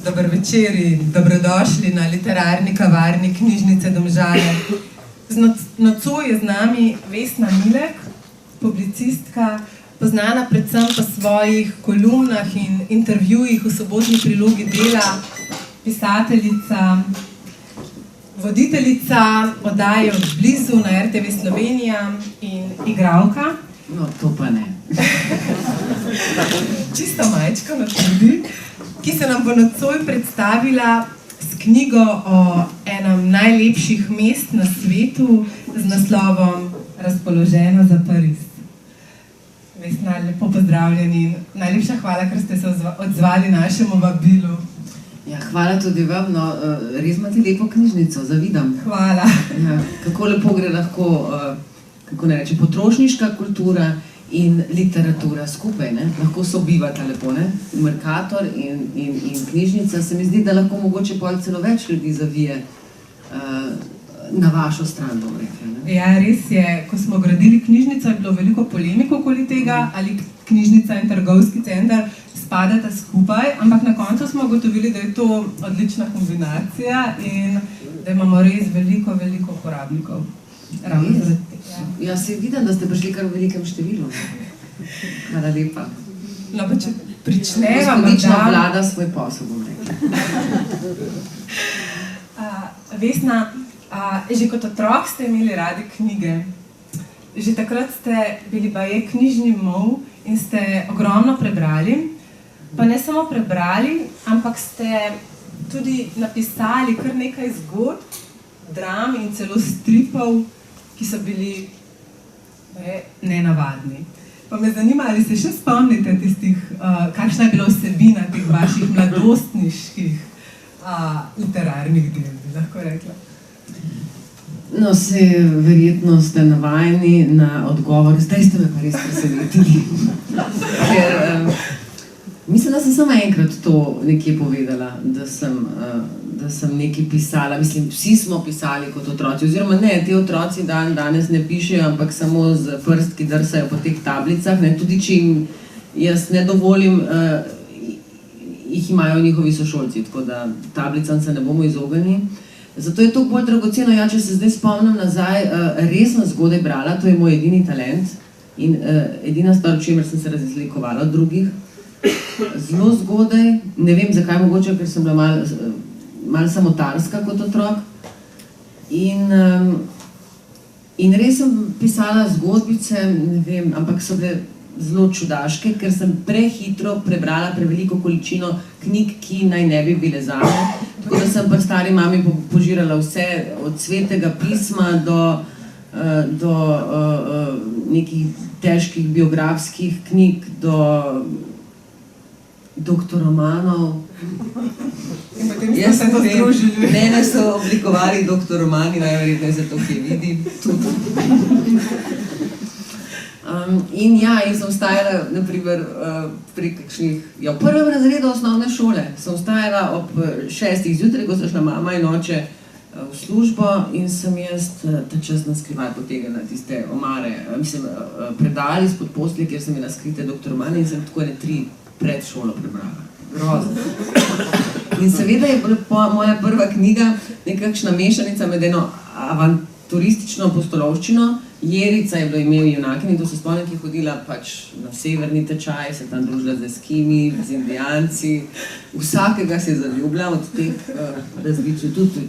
Dober večer in dobrodošli na literarni kavarni Knjižnice Domžale. Nocoj je z nami Vesna Milek, publicistka, poznana predvsem po svojih kolumnah in intervjujih v sobotni prilogi Dela, pisateljica, voditeljica oddaje Od blizu na RTV Slovenija in igralka. No, to pa ne. Čisto majčkano tudi, ki se nam bo nocoj predstavila s knjigo o enem najlepših mest na svetu z naslovom Razpoložena za Pariz. Vesna, lepo pozdravljeni in najlepša hvala, ker ste se odzvali našemu vabilu. Ja, hvala tudi vam, no, res imate lepo knjižnico, zavidam. Hvala. Ja, kako lepo gre lahko, kako ne reče, potrošniška kultura in literatura skupaj, ne? Lahko sobivata lepo, ne? Mercator in knjižnica. Se mi zdi, da lahko mogoče pol celo več ljudi zavije na vašo stran, bom rekla, ne? Ja, res je. Ko smo gradili knjižnico, je bilo veliko polemik okoli tega, ali knjižnica in trgovski center spadata skupaj, ampak na koncu smo ugotovili, da je to odlična kombinacija in da imamo res veliko uporabnikov. Ja, se vidim, da ste prišli kar v velikem številu. Hvala lepa. No, pa če pričneva... Gospodična vlada svoj posel, bom rekla. Vesna, že kot otrok ste imeli radi knjige. Že takrat ste bili baje knjižni mol in ste ogromno prebrali. Pa ne samo prebrali, ampak ste tudi napisali kar nekaj zgodb, dram in celo stripov, ki so bili nenavadni. Pa me zanima, ali se še spomnite tistih, kakšna je bila vsebina teh vaših mladostniških literarnih del, bi lahko rekla? No, verjetno ste navajeni na odgovor. Zdaj ste me pa res presenetili. Ker mislim, da sem samo enkrat to nekje povedala, da sem nekaj pisala. Mislim, vsi smo pisali kot otroci, oziroma ne, te otroci danes ne pišejo, ampak samo z prstki drsajo po teh tablicah, ne, tudi če jim jaz ne dovolim, jih imajo njihovi sošolci, tako da tablicam se ne bomo izognili. Zato je to bolj dragoceno. Ja, če se zdaj spomnim nazaj, res sem zgodaj brala, to je moj edini talent in edina stvar, v čemer sem se razlikovala od drugih. Zelo zgodaj, ne vem zakaj, mogoče, ker sem bila malo samotarska kot otrok. In res sem pisala zgodbice, ne vem, ampak so bile zelo čudaške, ker sem prehitro prebrala preveliko količino knjig, ki naj ne bi bile zame. Tako da sem pri stari mami požirala vse, od svetega pisma do nekih težkih biografskih knjig, do doktorromanov. Mene so oblikovali doktorromani, najverjetneje zato, ki vidi tudi. In ja, in sem vstajala, naprimer, pri kakšnih, v prvem razredu osnovne šole, sem vstajala ob 6. zjutraj, ko so šla mama in oče v službo in sem jaz ta čas na skrivaj potegnila tiste omare, mislim, predali izpod postelje, kjer sem imela skrite doktorromane in sem tako 3 pred šolo prebrala. Grozno. In seveda je bila moja prva knjiga nekakšna mešanica med eno avanturistično pustolovščino. Jerica je bilo ime junakinje in to se spomnim, ki je hodila pač na severni tečaj, se tam družila z Eskimi, z Indijanci. Vsakega se je zaljubila od teh različnih, tudi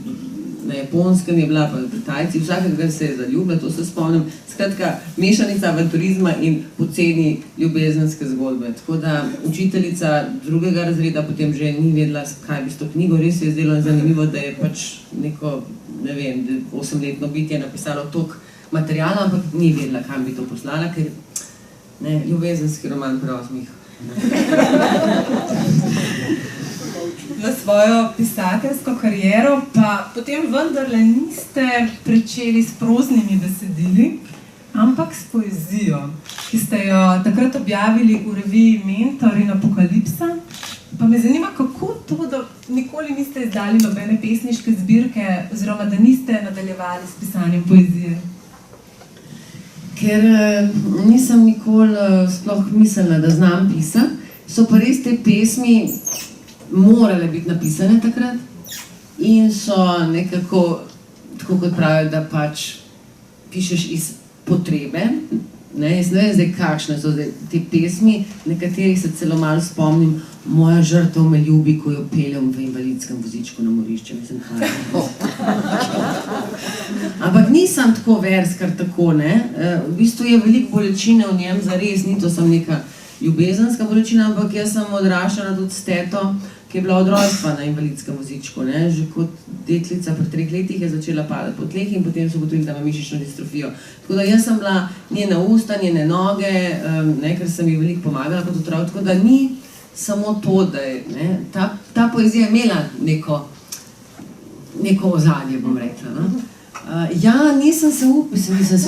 na Japonskem je bila, pa Tajci, vsakega se je zaljubila, to se spomnim. Skratka, mešanica avanturizma in poceni ljubezenske zgodbe. Tako da učiteljica 2. razreda potem že ni vedela, kaj bi s to knjigo. Res se je zdelo zanimivo, da je pač neko ne vem, 8-letno bitje napisalo toliko materiala, ampak ni vedela, kam bi to poslala, ker ljubezenski roman pri 8. Na svojo pisateljsko kariero pa potem vendarle niste pričeli s proznimi besedili, ampak s poezijo, ki ste jo takrat objavili v reviji Mentor in Apokalipsa. Pa me zanima, kako to, da nikoli niste izdali nobene pesniške zbirke oziroma da niste nadaljevali s pisanjem poezije. Ker nisem nikoli sploh mislila, da znam pisati, so pa res te pesmi morale biti napisane takrat in so nekako, tako kot pravijo, da pač pišeš iz potrebe. Jaz ne vem zdaj, kakšne so zdaj te pesmi, nekaterih se celo malo spomnim, moja žrtev me ljubi, ko jo peljem v invalidskem vozičku na morišče. Mislim, ampak nisem tako verskar tako, ne. V bistvu je veliko bolečine v njem, zares, ni to sem neka ljubezenska bolečina, ampak jaz sem odraščala tudi s teto, ki je bila od rojstva na invalidskem vozičku, ne. Že kot deklica pri 3 letih je začela padati po tleh in potem so ugotovili, da ima mišično distrofijo. Tako da jaz sem bila njene usta, njene noge, ker sem ji veliko pomagala kot otrok, tako da ni samo to, da je, ne, ta poezija imela neko ozadje, bom rekla, no. Nisem se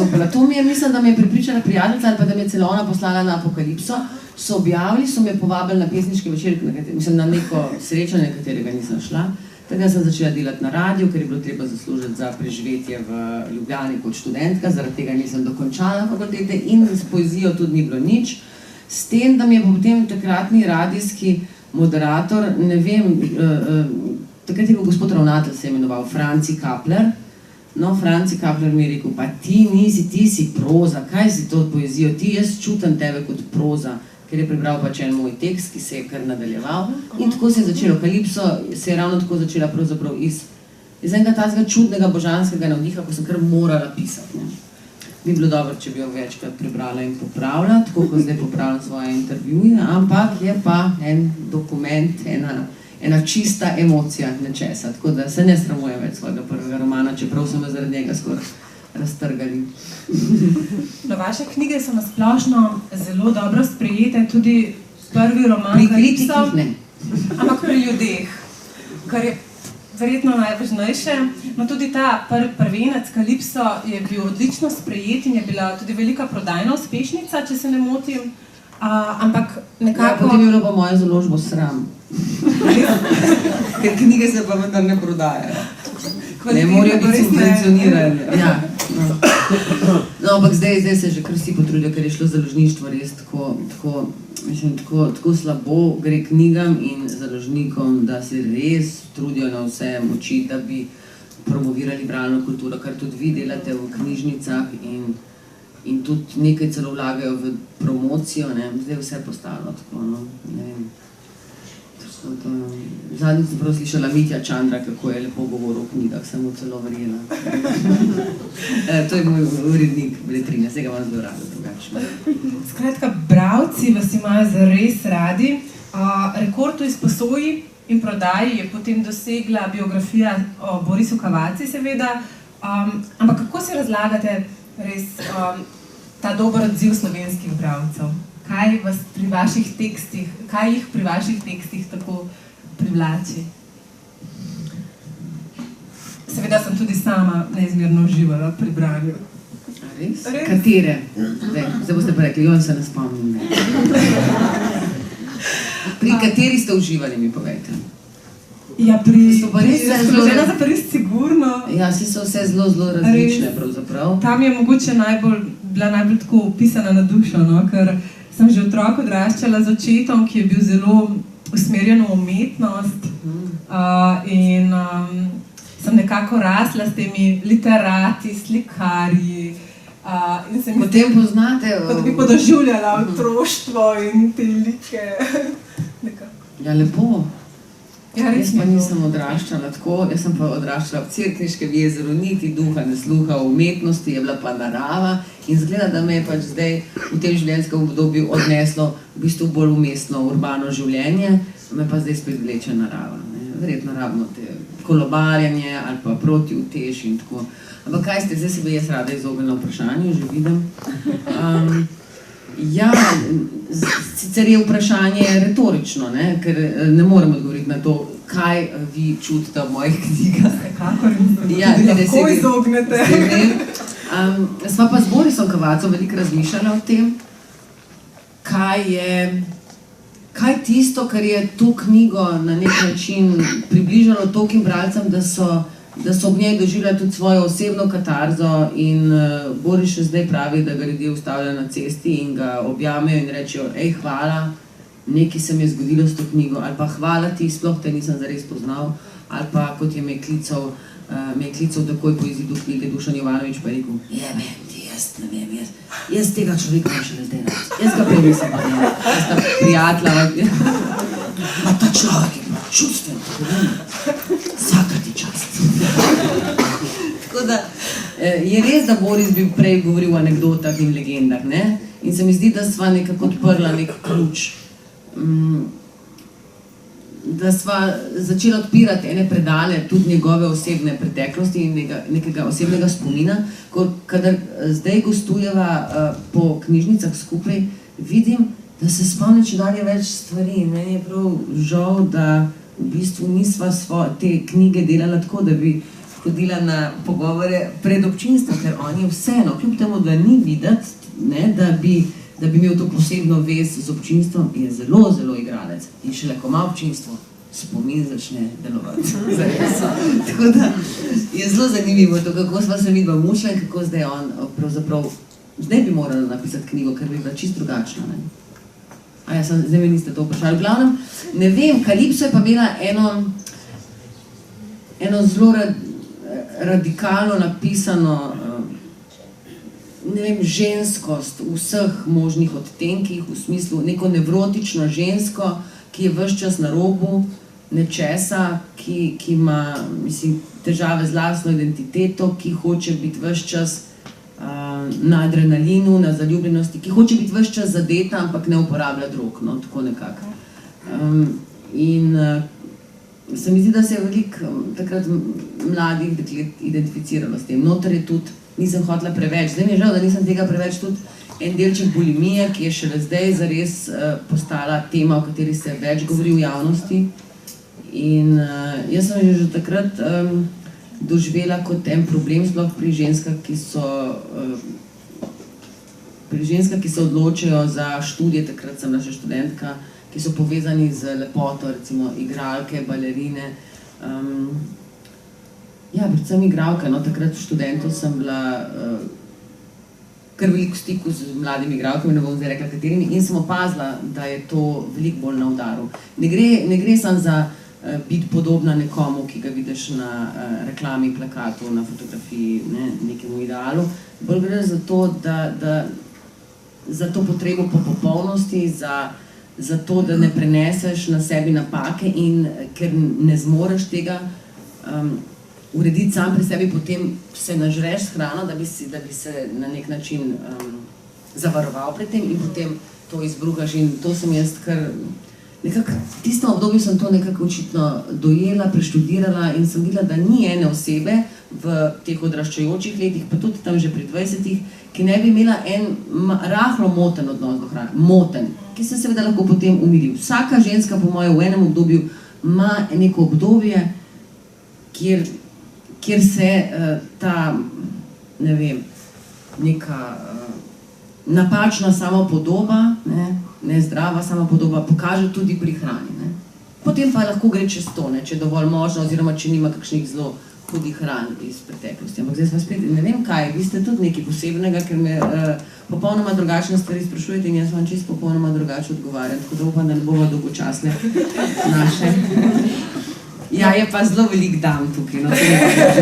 upala. To mi je, mislim, da me je prepričala prijateljica ali pa da me je celo ona poslala na Apokalipso. So objavili, so me povabili na pesniški večer, mislim, na neko srečanje, katerega nisem šla. Takrat sem začela delati na radiju, ker je bilo treba zaslužiti za preživetje v Ljubljani kot študentka, zaradi tega nisem dokončala fakultete in s poezijo tudi ni bilo nič. S tem, da mi je potem takratni radijski moderator, ne vem, takrat je bil gospod ravnatelj, se je imenoval Franci Kapler. No, Franci Kapler mi je rekel, pa ti si proza, kaj si to poezijo, jaz čutim tebe kot proza, ker je prebral pač en moj tekst, ki se je kar nadaljeval. In tako se je začelo. Kalipso se je ravno tako začela pravzaprav iz enega takega čudnega božanskega navdiha, ko sem kar morala pisati. Bi bilo dobro, če bi jo večkrat prebrala in popravila, tako kot zdaj popravljam svoje intervjuje, ampak je pa en dokument, ena čista emocija nečesa, tako da se ne sramujem več svojega prvega romana, čeprav so me zaradi njega skoraj raztrgali. No, vaše knjige so nasplošno zelo dobro sprejete, tudi prvi roman Pri kritikih ne. Ampak pri ljudeh, kar je verjetno najvažnejše. No, tudi ta prvenec Kalipso je bil odlično sprejet in je bila tudi velika prodajna uspešnica, če se ne motim. Ampak nekako... Potem je bilo pa mojo založbo sram. Ker knjige se pa vendar ne prodajajo. Ne morajo biti subvencionirane. No, ampak zdaj se že kar vsi potrudijo, ker je šlo založništvo res tako slabo gre knjigam in založnikom, da se res trudijo na vse moči, da bi promovirali bralno kulturo, kar tudi vi delate v knjižnicah in tudi nekaj celo vlagajo v promocijo, zdaj vse postalo tako, ne vem. Zadnjič sem prav slišala Mitja Čandra, kako je lepo govoril o knjigah, sem mu celo verjela. To je moj urednik Beletrine, vsega vam zelo rada drugače. Skratka, bralci vas imajo zares radi. Rekord v izposoji in prodaji je potem dosegla biografija o Borisu Cavazzi, seveda. Ampak kako si razlagate res ta dober odziv slovenskih bralcev? Kaj jih pri vaših tekstih tako privlači? Seveda sem tudi sama neizmerno uživala pri branju. Res? Katere? Zdaj boste pa rekli, se ne spomnim. Pri kateri ste uživali, mi povejte? Ja, Razpoložena za Pariz, sigurno. Ja, so vse zelo različne pravzaprav. Tam je mogoče bila najbolj tako pisana na dušo, ker sem že otrok odraščala z očetom, ki je bil zelo usmerjen v umetnost in sem nekako rasla s temi literati, slikarji. Potem poznate... Kot bi podoživljala otroštvo in te like. Ja, lepo. Jaz pa nisem odraščala tako, jaz sem pa odraščala v Cerkniškem jezeru, niti duha ne sluha, v umetnosti je bila pa narava in zgleda, da me je pač zdaj v tem življenjskem obdobju odneslo v bistvu bolj umestno urbano življenje, me pa zdaj spet vleče narava. Verjetno rabno te kolobarjanje ali pa protiutež in tako. Ampak kaj ste, zdaj se bi jaz rada izognila vprašanju, že vidim. Ja, sicer je vprašanje retorično, ne? Ker ne morem odgovoriti na to, kaj vi čutite v mojih knjigah. Kakor lahko izognete. Sva pa z Borisom Kavacom veliko razmišljala o tem, kaj je tisto, kar je to knjigo na nek način približalo tolkim bralcem, da so ob njej doživljali tudi svojo osebno katarzo in Boris še zdaj pravi, da ga ljudje ustavljajo na cesti in ga objamejo in rečejo, hvala, nekaj se mi je zgodilo s to knjigo, ali pa hvala ti, sploh te nisem zares poznal, ali pa kot je me klical takoj po izidu knjige Dušan Jovanović, pa je rekel, ne vem, jaz tega človeka še ne zdaj raz, jaz ga prej nisem poznal, jaz sta prijatelja, ma ta človek je čustven, vsaka ti čast. Tako da je res, da Boris bi prej govoril o anekdotah in legendah, ne? In se mi zdi, da sva nekako odprla nek ključ, da sva začela odpirati ene predale, tudi njegove osebne preteklosti in nekega osebnega spomina. Kadar zdaj gostujeva po knjižnicah skupaj, vidim, da se spomnim čedalje več stvari. Meni je prav žal, da v bistvu nisva te knjige delala tako, da bi hodila na pogovore pred občinstvom, ker on je vseeno, kljub temu, da ni videti, ne, da bi imel to posebno vez z občinstvom, je zelo, zelo igralec. In šele ko ima občinstvo, spomin začne delovati. Tako da je zelo zanimivo to, kako sva se vidva mušla in kako zdaj on pravzaprav, zdaj bi morala napisati knjigo, ker bi bila čisto drugačna. Zdaj me niste to vprašali. V glavnem, ne vem, Kalipso je pa imela eno zelo radikalno napisano ženskost v vseh možnih odtenkih, v smislu neko nevrotično žensko, ki je ves čas na robu nečesa, ki ima težave z lastno identiteto, ki hoče biti ves čas na adrenalinu, na zaljubljenosti, ki hoče biti ves čas zadeta, ampak ne uporablja drog, no, tako nekako. In se mi zdi, da se je veliko takrat mladih deklet identificiralo s tem. Noter je tudi, nisem hotela preveč, zdaj mi je žal, da nisem tega preveč tudi en delček bulimije, ki je šele zdaj zares postala tema, o kateri se več govori v javnosti. In jaz sem že takrat doživela kot en problem, sploh pri ženskah, ki se odločajo za študije, takrat sem bila še študentka, ki so povezani z lepoto, recimo igralke, balerine. Ja, predvsem igralke, no, takrat v študentu sem bila kar veliko v stiku z mladimi igralkami, ne bom zdaj rekla katerimi, in sem opazila, da je to veliko bolj na udaru. Ne gre samo za biti podobna nekomu, ki ga vidiš na reklami, plakatu, na fotografiji, nekemu idealu. Bolj gre za to, za to potrebo po popolnosti, za to, da ne preneseš na sebi napake in ker ne zmoreš tega urediti sam pri sebi, potem se nažreš s hrano, da bi se na nek način zavaroval pred tem in potem to izbruhaš. In to sem jaz kar nekako, v tistem obdobju sem to nekako očitno dojela, preštudirala in sem videla, da ni ene osebe v teh odraščajočih letih, pa tudi tam že pri 20-ih, ki ne bi imela en rahlo moten odnos do hrane. Moten, ki se seveda lahko potem umiri. Vsaka ženska, po mojem, v enem obdobju ima neko obdobje, kjer se ta, ne vem, neka napačna samopodoba, nezdrava samopodoba pokaže tudi pri hrani. Potem pa lahko gre čez to, če je dovolj možno oziroma če nima kakšnih zelo hudih hran iz preteklosti. Ampak zdaj smo spet, ne vem kaj, vi ste tudi nekaj posebnega, ker me popolnoma drugačne stvari sprašujete in jaz vam čisto popolnoma drugače odgovarjam, tako da upam, da ne bova dolgočasne naše. Ja, je pa zelo velik dam tukaj, no,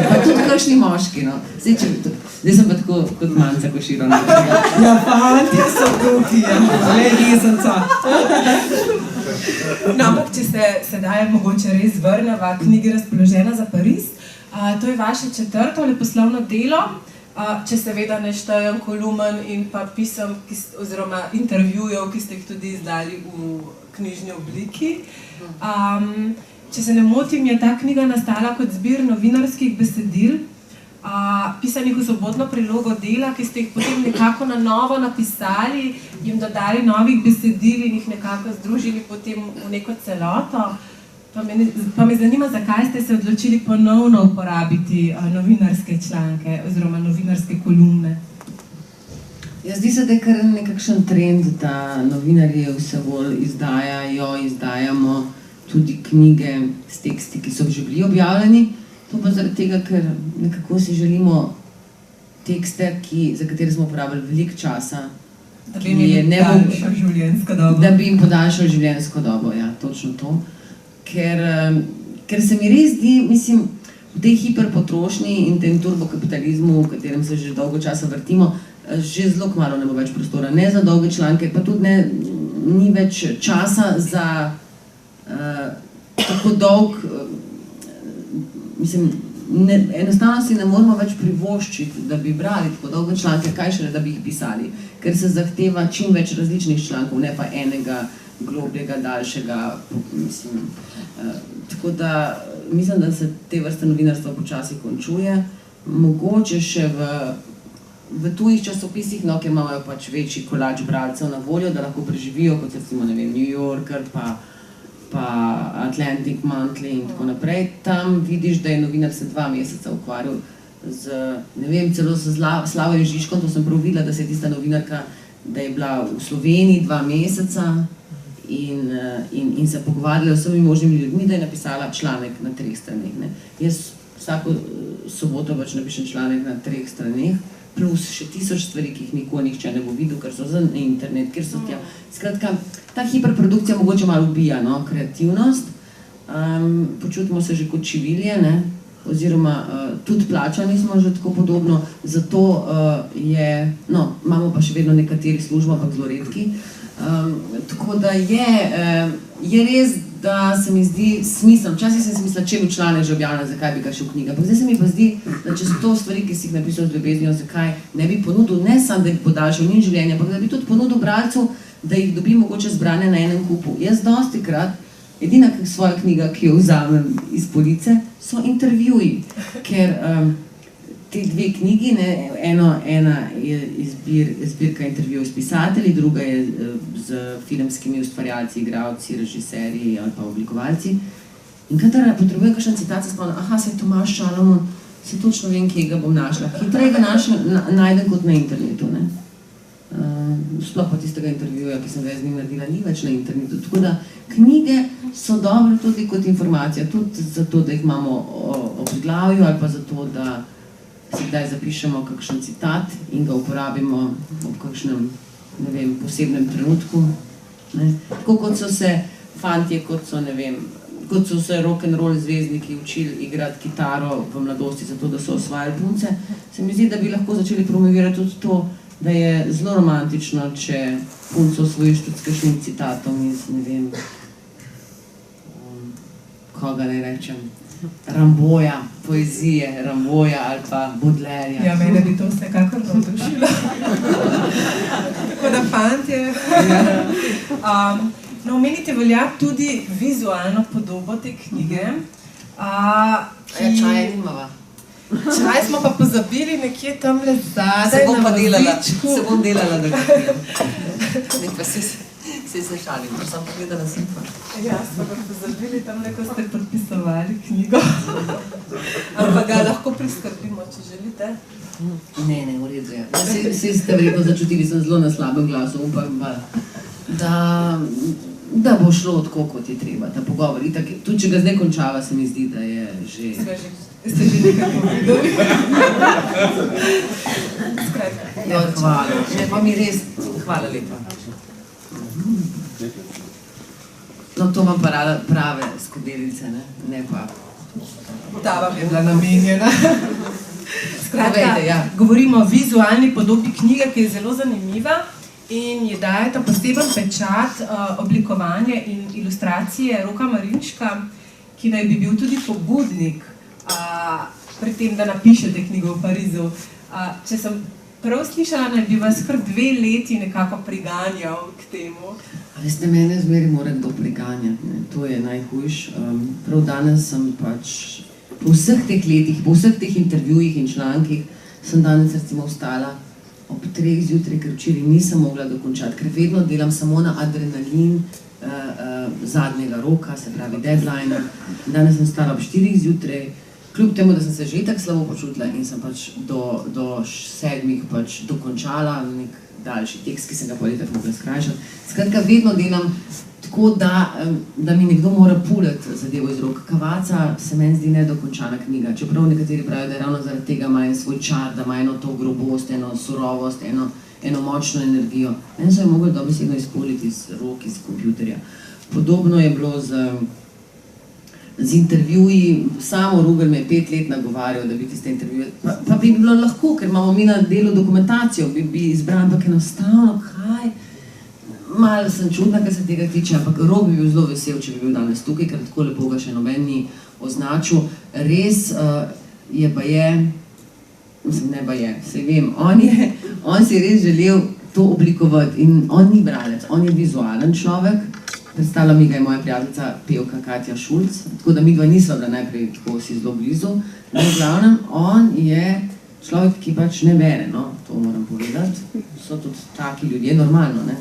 pa tudi kakšni moški, no. Zdaj sem pa tako kot Manca Koširo. Ja, fantje so tukaj, le jesenca. No, ampak če se sedaj mogoče res vrneva knjigi Razpoložena za Pariz, to je vaše 4. leposlovno delo, če seveda ne štejem kolumen in pa pisem oziroma intervjujev, ki ste jih tudi izdali v knjižni obliki. Če se ne motim, je ta knjiga nastala kot zbir novinarskih besedil, pisanih v sobotno prilogo Dela, ki ste jih potem nekako na novo napisali, jim dodali novih besedil in jih nekako združili potem v neko celoto. Pa me zanima, zakaj ste se odločili ponovno uporabiti novinarske članke oziroma novinarske kolumne? Ja, zdi se, da je kar nekakšen trend, da novinarji vse bolj izdajamo tudi knjige s teksti, ki so že bili objavljeni. To pa zaradi tega, ker nekako si želimo tekste, za katere smo uporabili veliko časa, da bi jim podaljšal življenjsko dobo. Da bi jim podaljšal življenjsko dobo, ja, točno to. Ker se mi res zdi, mislim, v tej hiperpotrošnji in tem turbokapitalizmu, v katerem se že dolgo časa vrtimo, že zelo kmalu ne bo več prostora, ne za dolge članke, pa tudi ni več časa za tako dolg, mislim, enostavno si ne moramo več privoščiti, da bi brali tako dolge članke, kaj šele, da bi jih pisali, ker se zahteva čim več različnih člankov, ne pa enega globljega, daljšega, mislim. Tako da mislim, da se te vrste novinarstva počasi končuje, mogoče še v tujih časopisih, no, ker imajo pač večji kolač bralcev na voljo, da lahko preživijo, kot recimo, ne vem, New Yorker, pa Atlantic Monthly in tako naprej. Tam vidiš, da je novinar se 2 meseca ukvarjal z, ne vem, celo z Slavojem Žižkom, to sem prav videla, da se je tista novinarka, da je bila v Sloveniji 2 meseca in se pogovarjala s vsemi možnimi ljudmi, da je napisala članek na 3 straneh. Jaz vsako soboto pač napišem članek na 3 straneh, plus še 1000 stvari, ki jih nikoli nihče ne bo videl, ker so za internet, ker so tja. Skratka, ta hiperprodukcija mogoče malo ubija, no, kreativnost. Počutimo se že kot čivilje, ne, oziroma tudi plačani smo že tako podobno, zato imamo pa še vedno nekateri službo, ampak zelo redki. Tako da je res, da se mi zdi smiselno. Včasih sem si mislila, če bi članek že objavljena, zakaj bi ga še v knjiga. Zdaj se mi pa zdi, da če so to stvari, ki si jih napisal z ljubeznijo, zakaj ne bi ponudil, ne samo, da jih podaljšal njim življenje, ampak da bi tudi ponudil bralcu, da jih dobi mogoče zbrane na enem kupu. Jaz dostikrat, edina svoja knjiga, ki jo vzamem iz police, so intervjuji, ker te 2 knjigi, ena je zbirka intervjujev s pisatelji, druga je z filmskimi ustvarjalci, igralci, režiserji ali pa oblikovalci. In kadar potrebujem kakšen citat, se spomnim, se je Tomaž Šalamon, se točno vem, kje ga bom našla. Hitreje ga najdem kot na internetu. Sploh pa tistega intervjuja, ki sem ga z njim naredila, ni več na internetu. Tako da knjige so dobre tudi kot informacija, tudi zato, da jih imamo ob glavju ali pa zato, da si kdaj zapišemo kakšen citat in ga uporabimo v kakšnem, ne vem, posebnem trenutku. Tako kot so se fantje, kot so se rock'n'roll zvezdniki učili igrati kitaro v mladosti, zato da so osvajali punce, se mi zdi, da bi lahko začeli promovirati tudi to, da je zelo romantično, če punco osvojiš tudi s kakšnim citatom iz, ne vem, koga naj rečem, Ramboja, poezije Ramboja ali pa Baudelaireja. Ja, mene bi to vsekakor navdušilo. Tako da, fantje. No, omeniti velja tudi vizualno podobo te knjige. Čaja nimava. Čaj smo pa pozabili nekje tamle zadaj na vozičku. Se bom delala, da ga pijem. Nekaj se šalim, ker sem pogledala sem pa. Ja, smo ga pozabili tamle, ko ste podpisovali knjigo. Ampak ga lahko priskrbimo, če želite. Ne, v redu je. Vsi ste verjetno začutili, sem zelo na slabem glasu, upam pa, da bo šlo tako, kot je treba, ta pogovor. Tudi če ga zdaj končava, se mi zdi, da je že... Ste že nekaj povedali? Hvala. Ne, pa mi res, hvala lepa. No, to vam pa rada prave skodelice, ne pa... Ta vam je bila namenjena. Skratka, govorimo o vizualni podobi knjige, ki je zelo zanimiva in je dajeta poseben pečat oblikovanje in ilustracije Roka Marinška, ki naj bi bil tudi pobudnik pri tem, da napišete knjigo v Parizu. Če sem prav slišala, naj bi vas kar 2 leti nekako priganjal k temu. Veste, mene zmeri mora kdo preganjati, ne? To je najhujš. Prav danes sem pač, po vseh teh letih, po vseh teh intervjujih in člankih, sem danes recimo vstala ob 3 zjutraj, ker včeraj nisem mogla dokončati, ker vedno delam samo na adrenalin zadnjega roka, se pravi deadline. Danes sem vstala ob 4 zjutraj, kljub temu, da sem se že tako slabo počutila in sem pač do 7 pač dokončala nek daljši tekst, ki sem ga potem mogla skrajšati. Skratka, vedno delam tako, da mi nekdo mora puliti zadevo iz rok. Kavaca se meni zdi nedokončana knjiga, čeprav nekateri pravijo, da je ravno zaradi tega ima en svoj čar, da ima eno to grobost, eno surovost, eno močno energijo. Meni so jo mogli dobesedno izpuliti iz rok, iz kompjuterja. Podobno je bilo z intervjuji, samo Rugel me je 5 let nagovarjal, da bi tiste intervjuje. Pa bi bilo lahko, ker imamo mi na delu dokumentacijo, bi izbral, ampak enostavno, kaj? Malo sem čudna, kar se tega tiče, ampak Rok bi bil zelo vesel, če bi bil danes tukaj, ker tako lepo ga še noben ni označil. Res je baje, mislim, ne baje, saj vem, on si je res želel to oblikovati in on ni bralec, on je vizualen človek. Predstavila mi ga je moja prijateljica, pevka Katja Šulc, tako da midva nisva bila najprej tako si zelo blizu. V glavnem, on je človek, ki pač ne bere, no, to moram povedati. So tudi taki ljudje, normalno, ne?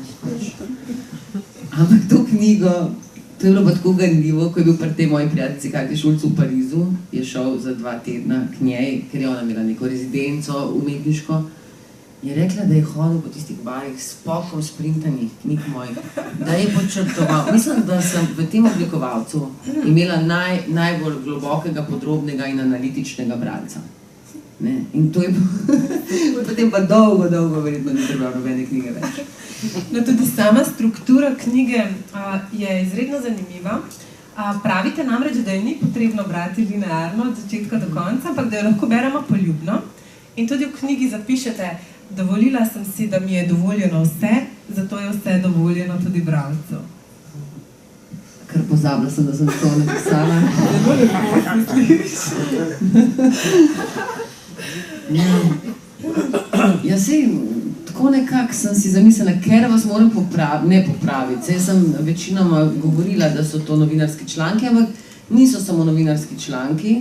Ampak to knjigo, to je bilo pa tako ganljivo, ko je bil pri tej moji prijateljici Katji Šulc v Parizu, je šel za 2 tedna k njej, ker je ona imela neko rezidenco umetniško. Je rekla, da je hodil po tistih barih s pokom sprintanih knjig mojih, da je počrtoval. Mislim, da sem v tem oblikovalcu imela najbolj globokega, podrobnega in analitičnega bralca. Ne? In to je potem pa dolgo verjetno ni prebral nobene knjige več. No, tudi sama struktura knjige je izredno zanimiva. Pravite namreč, da je ni potrebno brati linearno od začetka do konca, ampak da jo lahko beremo poljubno. In tudi v knjigi zapišete, dovolila sem si, da mi je dovoljeno vse, zato je vse dovoljeno tudi bralcu. Kar pozabila sem, da sem to napisala. Ja, sej, tako nekako sem si zamislila, ker vas moram popraviti. Sej sem večinoma govorila, da so to novinarski članki, ampak niso samo novinarski članki.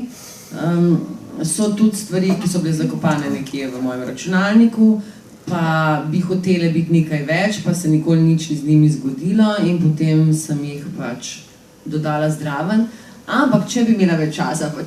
So tudi stvari, ki so bile zakopane nekje v mojem računalniku, pa bi hotele biti nekaj več, pa se nikoli nič ni z njimi zgodilo in potem sem jih pač dodala zdraven. Ampak če bi imela več časa, pa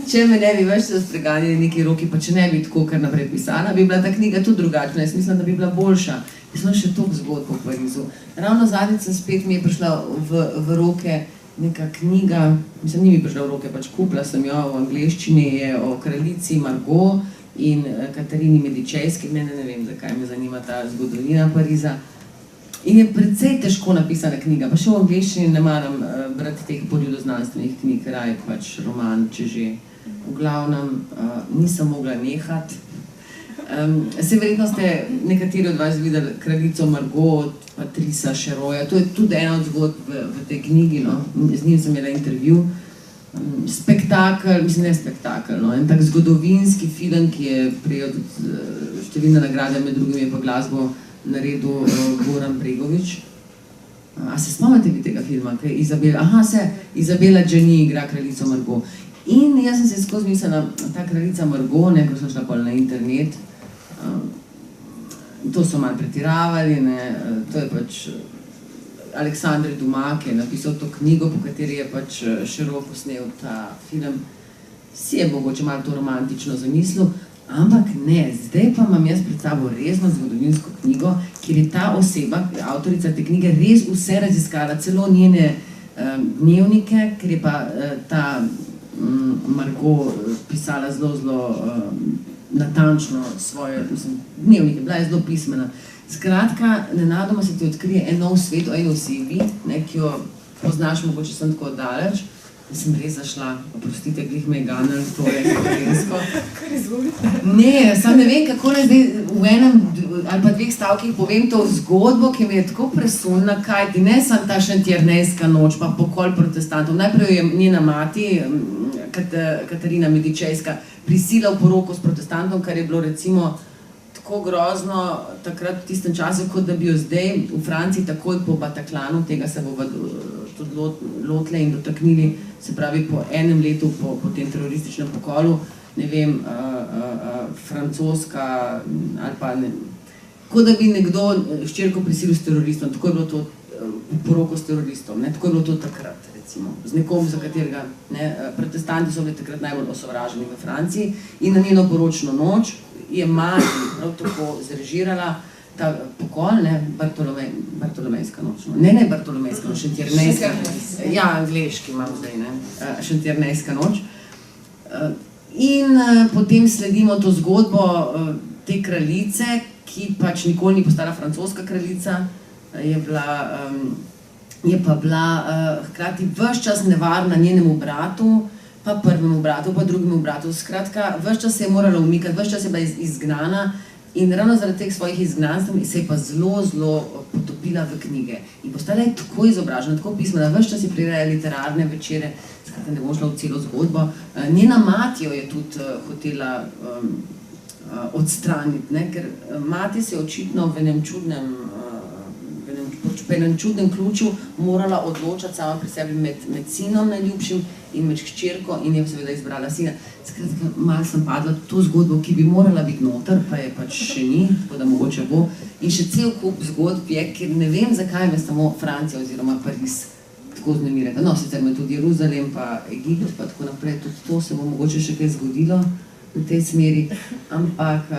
če me ne bi več se spreganjali neki roki, pa če ne bi tako kar naprej pisala, bi bila ta knjiga tudi drugačna. Jaz mislim, da bi bila boljša. Jaz sem še toliko zgodb po Parizu. Ravno zadnjič spet mi je prišla v roke neka knjiga, mislim, ni mi prišla v roke, pač kupila sem jo v angleščini, je o kraljici Margot in Katarini Medičejski, ne vem, zakaj me zanima ta zgodovina Pariza. In je precej težko napisana knjiga, pa še v angleščini ne maram brati teh poljudoznanstvenih knjig, raj pač roman, če že. V glavnem, nisem mogla nehati. Se verjetno ste nekateri od vas videli kraljico Margot, Patrisa Šeroja, to je tudi ena od zgodb v tej knjigi, no. Z njim sem imela intervju. Spektakel, mislim, ne spektakel, no, en tak zgodovinski film, ki je prejel številne nagrade, med drugim je pa glasbo naredil Goran Bregović. A se spomnite vi tega filma? Izabela Džani igra kraljico Margot. In jaz sem se skozi mislila, ta kraljica Margot, ko sem šla pol na internet, to so malo pretiravali, to je pač Aleksandr Dumas, ki je napisal to knjigo, po kateri je pač široko posnel ta film. Si je mogoče malo to romantično zamislil, ampak ne, zdaj pa imam jaz pred sabo resno zgodovinsko knjigo, kjer je ta oseba, avtorica te knjige, res vse raziskala, celo njene dnevnike, ker je pa ta Margot pisala zelo natančno svoje dnevnike, bila je zelo pismena. Skratka, nenadoma se ti odkrije en nov svet o eni osebi, ki jo poznaš, mogoče sem tako daleč. In sem res zašla, oprostite, glih me je ganil, to je slovensko. Kar izvolite. Ne, sam ne vem, kako naj zdaj v enem ali pa 2 stavkih povem to zgodbo, ki mi je tako presunna, kajti ne samo ta šentjernejska noč, pa pokol protestantov. Najprej je njena mati, Katarina Medičejska, prisila v poroko s protestantom, kar je bilo recimo tako grozno takrat v tistem času, kot da bi jo zdaj v Franciji takoj po Bataclanu, tega se bomo tudi lotile in dotaknili, se pravi po enem letu po tem terorističnem pokolu, ne vem, francoska ali pa ne, kot da bi nekdo hčerko prisilil s teroristom, tako je bilo to poroko s teroristom, ne, tako je bilo to takrat, recimo, z nekom, za katerega, ne, protestanti so bili takrat najbolj osovraženi v Franciji in na njeno poročno noč je mati prav tako zrežirala ta pokol, ne, Bartolomejska noč, no. Ne Bartolomejska noč, Šentjernejska, ja, angleški imam zdaj, ne, Šentjernejska noč. In potem sledimo to zgodbo te kraljice, ki pač nikoli ni postala francoska kraljica, je pa bila hkrati ves čas nevarna njenemu bratu, pa prvemu bratu, pa drugemu bratu. Skratka, ves čas se je morala umikati, ves čas je bila izgnana in ravno zaradi teh svojih izgnanstv se je pa zelo potopila v knjige. In postala je tako izobražena, tako pismena, ves čas je prirejala literarne večere, skratka ne bom šla v celo zgodbo. Njena mati jo je tudi hotela odstraniti, ne, ker mati se je očitno v enem čudnem ključu morala odločati sama pri sebi med sinom najljubšim in med hčerko in je seveda izbrala sina. Skratka, malo sem padla to zgodbo, ki bi morala biti noter, pa je pač še ni, tako da mogoče bo. In še cel kup zgodb je, ker ne vem, zakaj me samo Francija oziroma Pariz tako vznemirjata. No, sicer me tudi Jeruzalem, pa Egipt, pa tako naprej, tudi to se bo mogoče še kaj zgodilo v tej smeri, ampak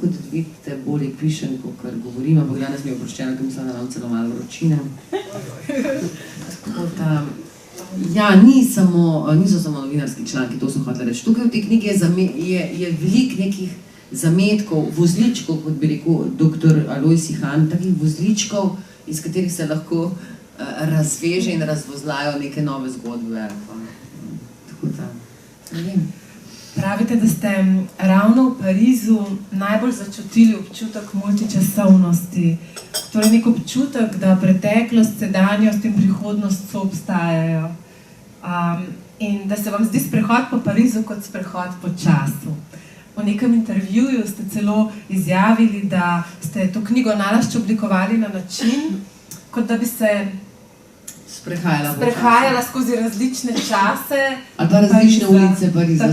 kot vidite, bolje pišem, kot govorim, ampak danes mi je oproščeno, ker mislim, da imam celo malo vročine. Tako da, ja, niso samo novinarski članki, to sem hotela reči. Tukaj v tej knjigi je veliko nekih zametkov, vozličkov, kot bi rekel dr. Alojz Ihan, takih vozličkov, iz katerih se lahko razveže in razvozlajo neke nove zgodbe. Tako da, ne vem. Pravite, da ste ravno v Parizu najbolj začutili občutek multičasovnosti. Torej nek občutek, da preteklost, sedanjost in prihodnost soobstajajo. In da se vam zdi sprehod po Parizu kot sprehod po času. V nekem intervjuju ste celo izjavili, da ste to knjigo nalašč oblikovali na način, kot da bi se sprehajala skozi različne čase. Ali pa različne ulice Pariza.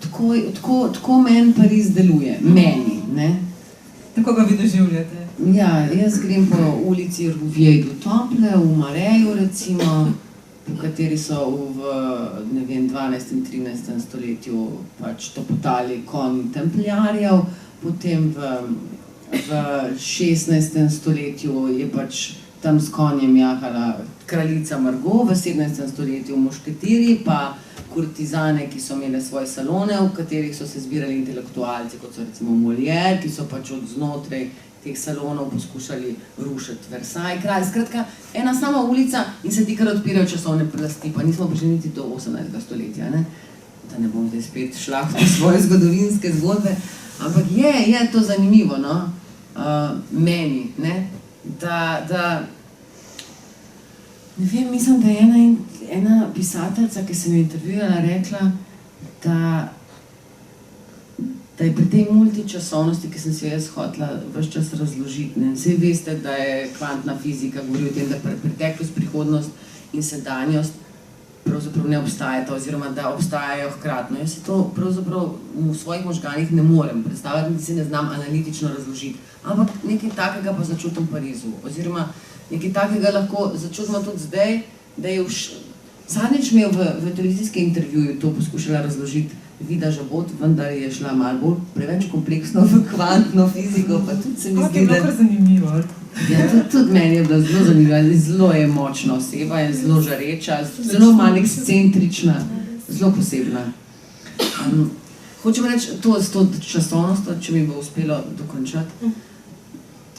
Tako, ja. Tako meni Pariz deluje, meni, ne? Tako ga vi doživljate? Ja, jaz grem po ulici Rouvier du Temple, v Mareju recimo, po kateri so v, ne vem, 12. in 13. stoletju pač topotali konji templjarjev, potem v 16. stoletju je pač tam s konjem jahala kraljica Margot, v 17. stoletju mušketiri, pa kurtizane, ki so imele svoje salone, v katerih so se zbirali intelektualci, kot so recimo Molière, ki so pač od znotraj teh salonov poskušali rušiti Versailles kralj. Skratka, ena sama ulica in se ti kar odpirajo časovne plasti, pa nismo prišli niti do 18. stoletja, ne? Da ne bom zdaj spet šla v svoje zgodovinske zgodbe, ampak je to zanimivo, no? Meni, ne? Da ne vem, mislim, da je ena pisateljica, ki sem jo intervjuvala, rekla, da je pri tej multičasovnosti, ki sem se jaz hotela ves čas razložiti, ne. Saj veste, da je kvantna fizika govori o tem, da preteklost, prihodnost in sedanjost pravzaprav ne obstajata, oziroma da obstajajo hkratno. Jaz se to pravzaprav v svojih možganih ne morem predstavljati, niti se ne znam analitično razložiti. Ampak nekaj takega pa začutim v Parizu, oziroma nekaj takega lahko začutimo tudi zdaj, da je zadnjič mi je v televizijskem intervjuju to poskušala razložiti Vida Žabot, vendar je šla malo bolj preveč kompleksno v kvantno fiziko, pa tudi se mi zdi, da... Je bilo kar zanimivo. Ja, tudi meni je bila zelo zanimiva, zelo je močna oseba, je zelo žareča, zelo malo ekscentrična, zelo posebna. Hočem reči, to s to časovnostjo, če mi bo uspelo dokončati.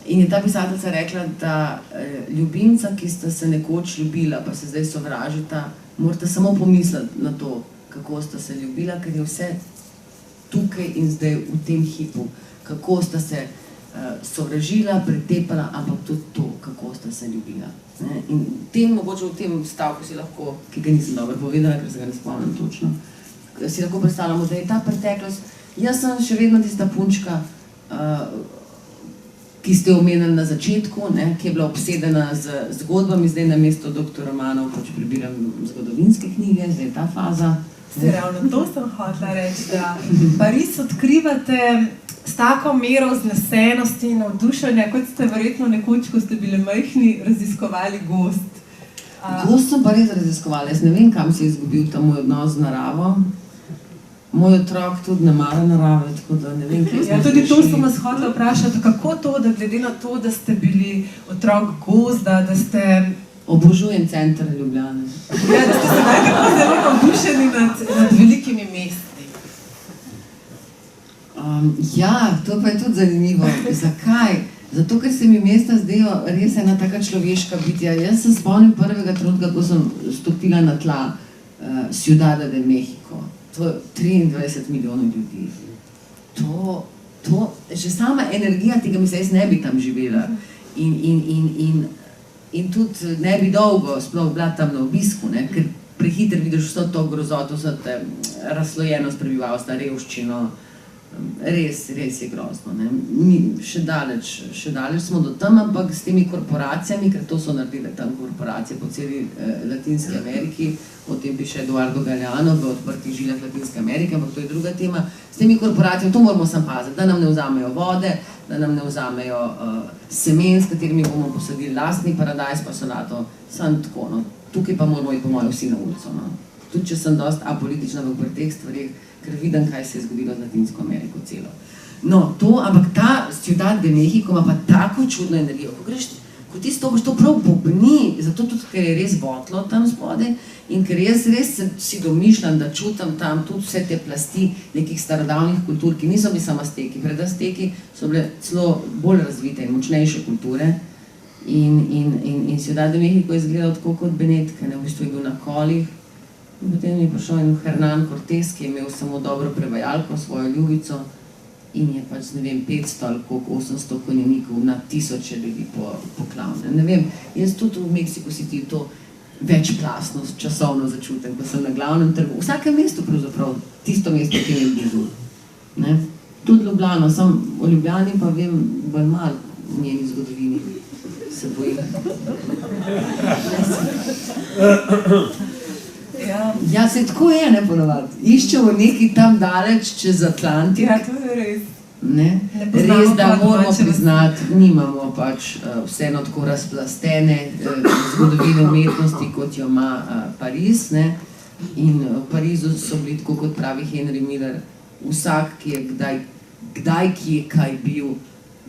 In je ta pisateljica rekla, da ljubimca, ki sta se nekoč ljubila, pa se zdaj sovražita, morate samo pomisliti na to, kako sta se ljubila, ker je vse tukaj in zdaj v tem hipu. Kako sta se sovražila, pretepala, ampak tudi to, kako sta se ljubila. In mogoče v tem stavku si lahko, ki ga nisem dobro povedala, ker se ga ne spomnim točno, si lahko predstavljamo, da je ta preteklost, jaz sem še vedno tista punčka, ki ste omenili na začetku, ne, ki je bila obsedena z zgodbami, zdaj na mesto dr. Romanov pač prebiram zgodovinske knjige, zdaj je ta faza. Zdaj, ravno to sem hotela reči, da Pariz odkrivate s tako mero vznesenosti in navdušenja, kot ste verjetno nekoč, ko ste bili majhni, raziskovali gozd. Gozd sem pa res raziskovala, jaz ne vem, kam se je izgubil ta moj odnos z naravo. Moj otrok tudi ne mara narave, tako da ne vem, kje smo se tudi to prišli. sem vas hotela vprašati, kako to, da glede na to, da ste bili otrok gozda, da ste... Obožujem center Ljubljane. Ja, da ste se nekako zelo navdušeni nad velikimi mesti. Ja, to pa je tudi zanimivo. Zakaj? Zato, ker se mi mesta zdijo res ena taka človeška bitja. Jaz se spomnim prvega trenutka, ko sem stopila na tla Ciudad de México. To je 23 milijonov ljudi. Že sama energija tega, mislim, jaz ne bi tam živela. In tudi ne bi dolgo sploh bila tam na obisku, ne? Ker prehiter vidiš vso to grozoto, vso te razslojenost prebivalstva, revščino. Res je grozno. Ne? Mi še daleč smo do tam, ampak s temi korporacijami, ker to so naredile tam korporacije po celi Latinski Ameriki, o tem piše Eduardo Galeano v Odprtih žilah Latinske Amerike, ampak to je druga tema. S temi korporacijami, to moramo sam paziti, da nam ne vzamejo vode, da nam ne vzamejo semen, s katerimi bomo posadili lastni paradajz pa solato, samo tako. No. Tukaj pa moramo iti po mojem vsi na ulico. No. Tudi če sem dosti apolitična v teh stvarih, ker vidim, kaj se je zgodilo z Latinsko Ameriko celo. No, ampak ta Ciudad de México ima pa tako čudno energijo. Ko ti stopiš, to prav bobni, zato tudi, ker je res votlo tam spodaj in ker res si domišljam, da čutim tam tudi vse te plasti nekih starodavnih kultur, ki niso bili samo Azteki. Pred Azteki so bile celo bolj razvite in močnejše kulture. In Ciudad de México je izgledal tako kot Benetke, ne, v bistvu je bil na kolih. In potem je prišel en Hernán Cortés, ki je imel samo dobro prevajalko, svojo ljubico in je pač, ne vem, 500 ali koliko, 800 konjenikov na tisoče ljudi poklavne. Ne vem, jaz tudi v Mexico City to večplastnost časovno začutim, ko sem na glavnem trgu. V vsakem mestu pravzaprav, tisto mesto, ki mi je blizu. Ne? Tudi Ljubljano, sam o Ljubljani pa vem bolj malo v njeni zgodovini. Se bojim. Ja, se tako je, ne ponovadi. Iščemo nekaj tam daleč, čez Atlantik. Ja, to je res. Res, da moramo priznati, nimamo pač vseeno tako razplastene zgodovine umetnosti, kot jo ima Pariz. Ne? In v Parizu so bili, tako kot pravi Henry Miller, vsak, ki je kdaj ki je kaj bil,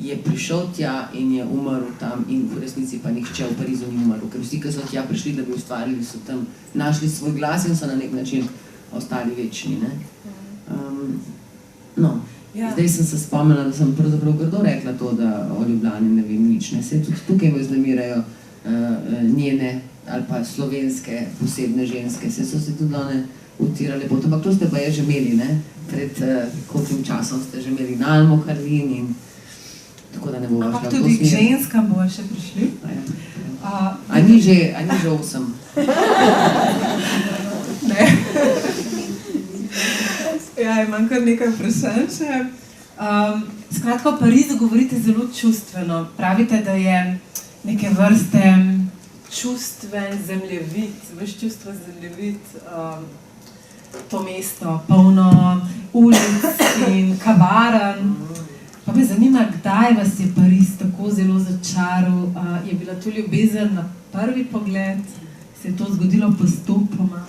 je prišel tja in je umrl tam in v resnici pa nihče v Parizu ni umrl, ker vsi, ki so tja prišli, da bi ustvarili, so tam našli svoj glas in so na nek način ostali večni. Ne? Zdaj sem se spomnila, da sem pravzaprav grdo rekla to, da o Ljubljani ne vem nič. Ne? Se tudi tukaj me vznemirajo njene ali pa slovenske posebne ženske, se so se tudi one utirale pot, ampak to ste pa je že imeli, ne? Pred kolkim časom ste že imeli Nalmo Karlin in tako da ne bo vašla v to smer. Ampak tudi k ženskam bo še prišli. A ni že 8? Ne. Ja, imam kar nekaj vprašanj še. Skratka, o Parizu govorite zelo čustveno. Pravite, da je neke vrste čustven zemljevid, vaš čustven zemljevid, to mesto polno ulic in kavarn. Pa me zanima, kdaj vas je Pariz tako zelo začaral? Je bila to ljubezen na prvi pogled? Se je to zgodilo postopoma?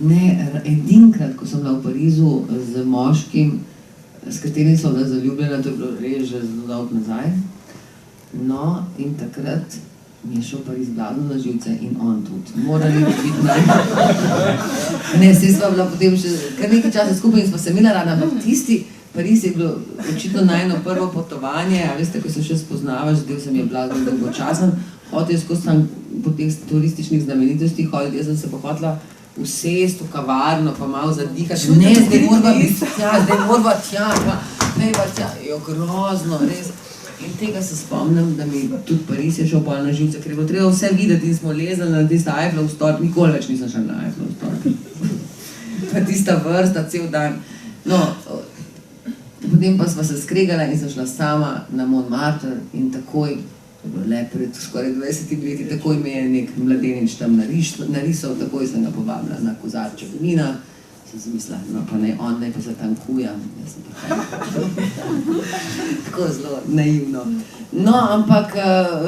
Ne, edinkrat, ko sem bila v Parizu z moškim, s katerim sem bila zaljubljena, to je bilo res že zelo dolgo nazaj. No, in takrat mi je šel Pariz blazno na živce in on tudi. Morali bi biti Ne, saj sva bila potem še kar nekaj časa skupaj in sva se imela rada, ampak tisti Pariz je bilo očitno najino prvo potovanje, a veste, ko se še spoznavaš, zdaj sem je blazno dolgočasen, hotel skozi tam po teh turističnih znamenitostih hoditi, jaz sem se pa hotela usesti v kavarno, pa malo zadihati. Ne, zdaj morava tja, pa pejva tja, jo grozno, res. In tega se spomnim, da mi tudi Pariz je šel pol na živce, ker je bilo treba vse videti in smo lezali na tista Eiffelov stolp, nikoli več nisem šel na Eiffelov stolp. Pa tista vrsta, cel dan. No, potem potem pa sva se skregala in sem šla sama na Montmartre in takoj, to je bilo le pred skoraj 20 leti, takoj me je nek mladenič tam narisal, takoj sem ga povabila na kozarček vina. Sem si mislila, no pa ne, on ne pa zatankuja, jaz sem pa tako zelo naivno. No, ampak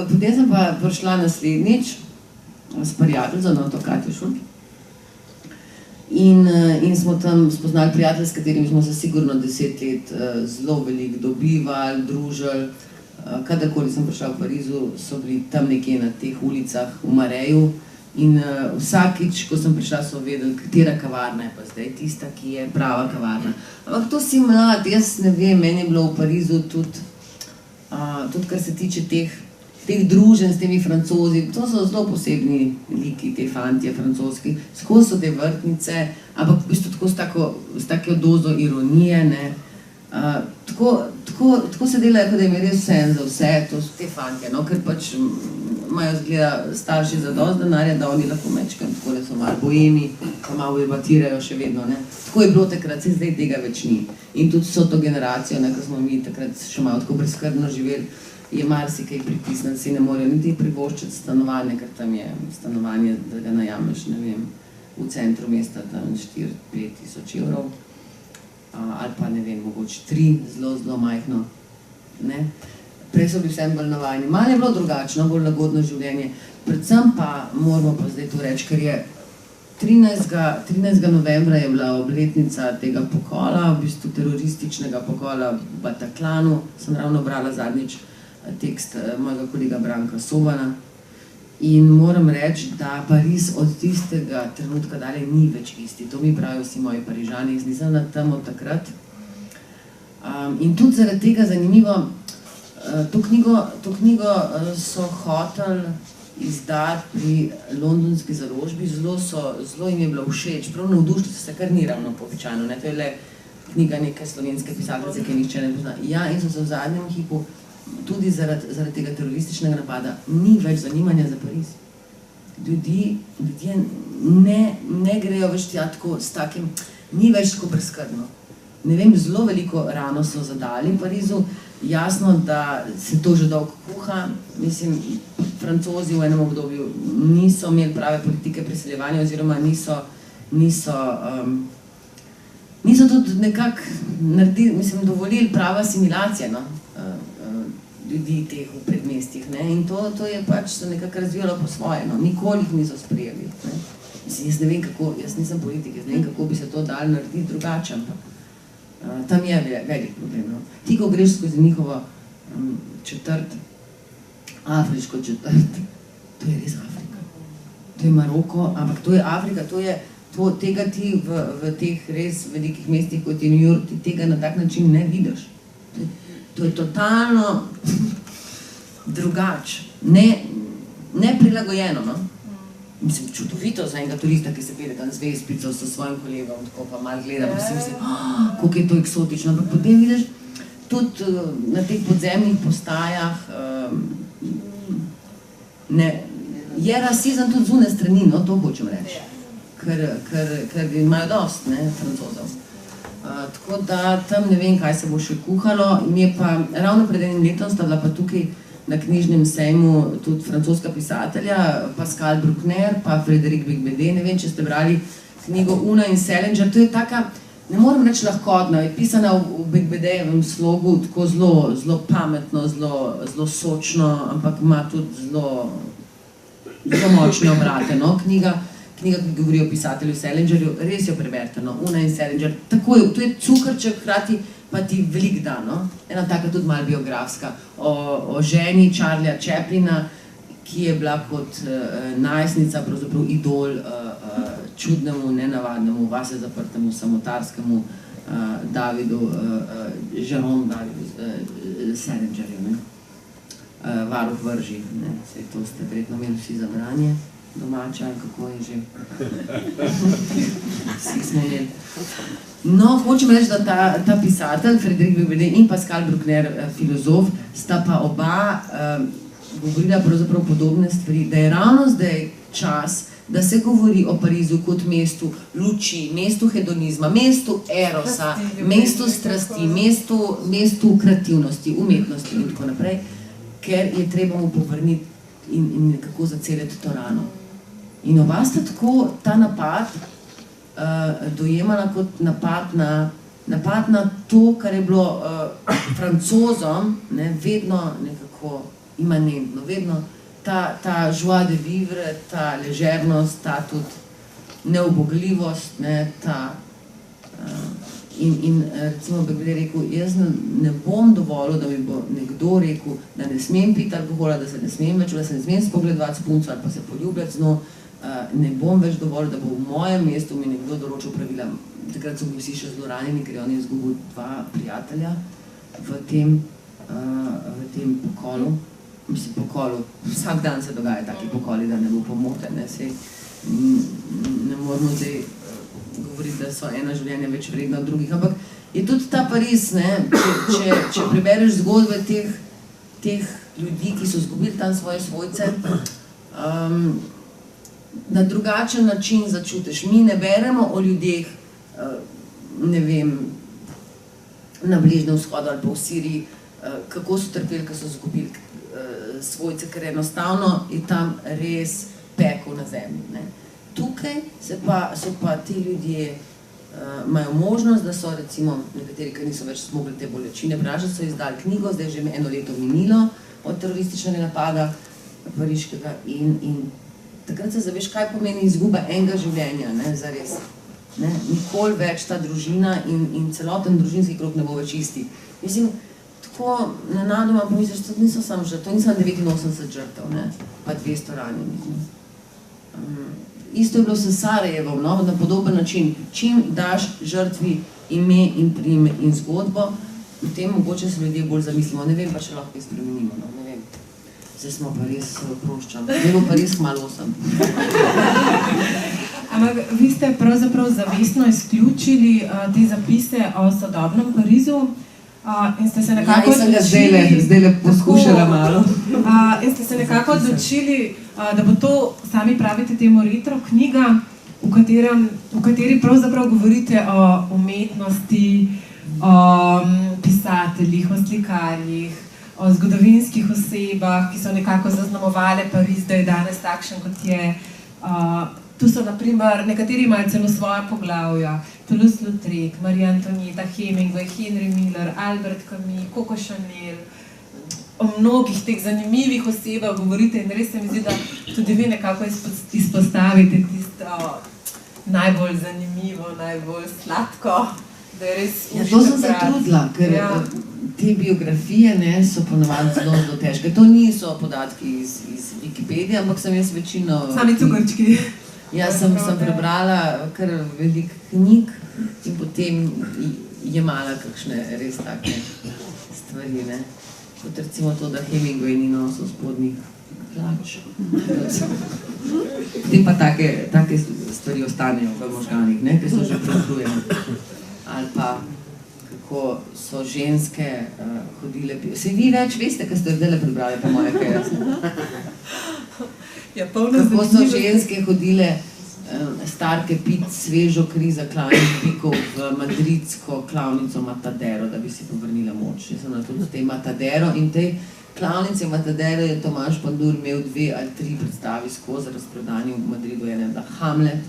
potem sem pa prišla naslednjič s prijateljico, no, to Katjo Šulk. In smo tam spoznali prijatelje, s katerimi smo se sigurno 10 let zelo veliko dobivali, družili. Kadarkoli sem prišla v Parizu, so bili tam nekje na teh ulicah v Mareju. In vsakič, ko sem prišla, so vedeli, katera kavarna je pa zdaj tista, ki je prava kavarna. Ampak to si mlad, jaz ne vem, meni je bilo v Parizu tudi kar se tiče teh druženj s temi Francozi, to so zelo posebni liki, te fantje francoski, skozi so te vrtnice, ampak v bistvu tako s tako dozo ironije, ne. Tako se delajo, da jim je res vseeno za vse, to so te fantje, no, ker pač imajo zgleda starši za dosti denarja, da oni lahko mečkam, tako da so malo boemi, pa malo debatirajo še vedno, ne. Tako je bilo takrat, se zdaj tega več ni. In tudi so to generacijo, ne, ko smo mi takrat še malo tako brezskrbno živeli, je marsikaj pritisniti, si ne morejo niti privoščiti stanovanje, ker tam je stanovanje, da ga najameš, ne vem, v centru mesta, tam 4-5 tisoč evrov. Ali pa ne vem, mogoče 3, zelo majhno, ne. Prej so bili vsem bolj navajeni. Malo je bilo drugačno, bolj lagodno življenje. Predvsem pa moramo pa zdaj to reči, ker je 13. novembra je bila obletnica tega pokola, v bistvu terorističnega pokola v Bataclanu. Sem ravno brala zadnjič tekst mojega kolega Branka Sobana. In moram reči, da Pariz od tistega trenutka dalje ni več isti. To mi pravijo vsi moji Parižani, jaz nisem na tem od takrat. In tudi zaradi tega zanimivo, to knjigo so hoteli izdati pri londonski založbi, zelo jim je bilo všeč, prav navdušili so se, kar ni ravno običajno, ne, to je le knjiga neke slovenske pisateljice, ki nihče ne pozna. Ja, in so se v zadnjem hipu, tudi zaradi tega terorističnega napada, ni več zanimanja za Pariz. Ljudje ne grejo več tja tako s takim, ni več tako brezskrbno. Ne vem, zelo veliko rano so zadali v Parizu, jasno, da se to že dolgo kuha, mislim, Francozi v enem obdobju niso imeli prave politike priseljevanja oziroma niso tudi nekako dovolili prava asimilacija, no, ljudi teh v predmestjih, ne, in to je pač se nekako razvijalo po svoje, no, nikoli jih niso sprejeli, ne. Mislim, jaz ne vem kako, jaz nisem politik, jaz ne vem kako bi se to dalo narediti drugače, ampak tam je velik problem, no. Ti, ko greš skozi njihovo četrt, afriško četrt, to je res Afrika. To je Maroko, ampak to je Afrika, tega ti v teh res velikih mestih, kot je New York, ti tega na tak način ne vidiš. To je totalno drugače, ne prilagojeno, no. Mislim, čudovito za enega turista, ki se pede tam z vespico s svojim kolegom, tako pa malo gleda, pa si misli, koliko je to eksotično, ampak potem vidiš tudi na teh podzemnih postajah, je rasizem tudi zunaj strani, no, to hočem reči, ker imajo dosti, ne, Francozov. Tako da tam ne vem, kaj se bo še kuhalo, mi je pa ravno pred enim letom sta bila pa tukaj na knjižnem sejmu tudi francoska pisatelja, Pascal Bruckner, pa Frédéric Beigbeder, ne vem, če ste brali knjigo Una in Salinger, to je taka, ne morem reči lahkotna, je pisana v Beigbederjevem slogu, tako zelo pametno, zelo sočno, ampak ima tudi zelo močne obrate, no, knjiga, ki govori o pisatelju Salingerju, res jo preberite, no, Una in Salinger, tako je, to je cukrček, hkrati pa ti velik dan, no, ena taka tudi malo biografska, o ženi Charlieja Chaplina, ki je bila kot najstnica pravzaprav idol čudnemu, nenavadnemu, vase zaprtemu, samotarskemu Davidu, Jérôme Davidu Salingerju, ne. Varuh vrži, ne, saj to ste verjetno imeli vsi za branje, domače, ali kako je že. Vsi smo imeli. No, hočem reči, da ta pisatelj, Frédéric Beigbeder in Pascal Bruckner, filozof, sta pa oba govorila pravzaprav podobne stvari, da je ravno zdaj čas, da se govori o Parizu kot mestu luči, mestu hedonizma, mestu erosa, mestu strasti, mestu kreativnosti, umetnosti in tako naprej, ker je treba mu povrniti in nekako zaceliti to rano. In oba sta tako ta napad dojemala kot napad na to, kar je bilo Francozom vedno nekako imanentno, vedno ta joie de vivre, ta ležernost, ta tudi neubogljivost, in recimo bi rekel, jaz ne bom dovolil, da mi bo nekdo rekel, da ne smem piti alkohola, da se ne smem več, da se ne smem spogledovati s punco ali pa se poljubljati z njo, ne bom več dovolil, da bo v mojem mestu mi nekdo določil pravila. Takrat so bili vsi še zelo ranjeni, ker on je izgubil 2 prijatelja v tem pokolu. Mislim, pokolu. Vsak dan se dogaja taki pokoli, da ne bo pomote. Ne moramo zdaj govoriti, da so ena življenja več vredna od drugih. Ampak je tudi ta Pariz, če prebereš zgodbe teh ljudi, ki so izgubili tam svoje svojce, na drugačen način začutiš. Mi ne beremo o ljudeh, ne vem, na Bližnjem vzhodu ali pa v Siriji, kako so trpeli, ko so izgubili svojce, ker enostavno je tam res pekel na zemlji. Tukaj so pa ti ljudje, imajo možnost, da so recimo nekateri, ki niso več zmogli te bolečine, pražati, so izdali knjigo, zdaj že 1 leto minilo od terorističnega napada pariškega in takrat se zaveš, kaj pomeni izguba enega življenja, zares. Nikoli več ta družina in celoten družinski krog ne bo več isti. Mislim, tako nenadoma pomisliš, to niso samo žrtev, to niso 89 žrtev, pa 200 ranjenih. Isto je bilo s Sarajevom, na podoben način. Čim daš žrtvi ime in priime in zgodbo, potem mogoče se ljudje bolj zamislimo. Ne vem pa, če lahko spremenimo, ne vem. Zdaj smo pa res proščam. Zdaj bo pa res malo 8. Ampak vi ste pravzaprav zavestno izključili te zapise o sodobnem Parizu in ste se nekako odločili... Ja, sem ga zdajle poskušala malo. In ste se nekako odločili, da bo to, sami pravite temu retro knjiga, v kateri pravzaprav govorite o umetnosti, o pisateljih, o slikarjih, o zgodovinskih osebah, ki so nekako zaznamovale Pariz, da je danes takšen, kot je. Tu so, naprimer, nekateri imajo celo svoja poglavja, Toulouse-Lautrec, Marie Antoinette, Hemingway, Henry Miller, Albert Camus, Coco Chanel, o mnogih teh zanimivih osebah govorite in res se mi zdi, da tudi vi nekako izpostavite tisto najbolj zanimivo, najbolj sladko, da je res užite brati. To sem se trudila, ker te biografije so ponovadi zelo težke. To niso podatki iz Wikipedije, ampak sem jaz večino... Sami cukrčki. Jaz sem prebrala kar veliko knjig in potem jemala kakšne res take stvari, kot recimo to, da Hemingway ni nosil spodnjih hlač. Potem pa take stvari ostanejo v možganih, ker so že prekrujene. Ali pa kako so ženske hodile... Se vi več veste, kaj ste zdaj prebrali, po moje, kaj jaz? Kako so ženske hodile starke pit svežo kri za klavnih pikov v madridsko klavnico Matadero, da bi si povrnila moč. Jaz sem na tudi tej Matadero in tej klavnici Matadero je Tomaž Pandur imel 2 ali 3 predstavi skozi razprodanje v Madridu, je Hamlet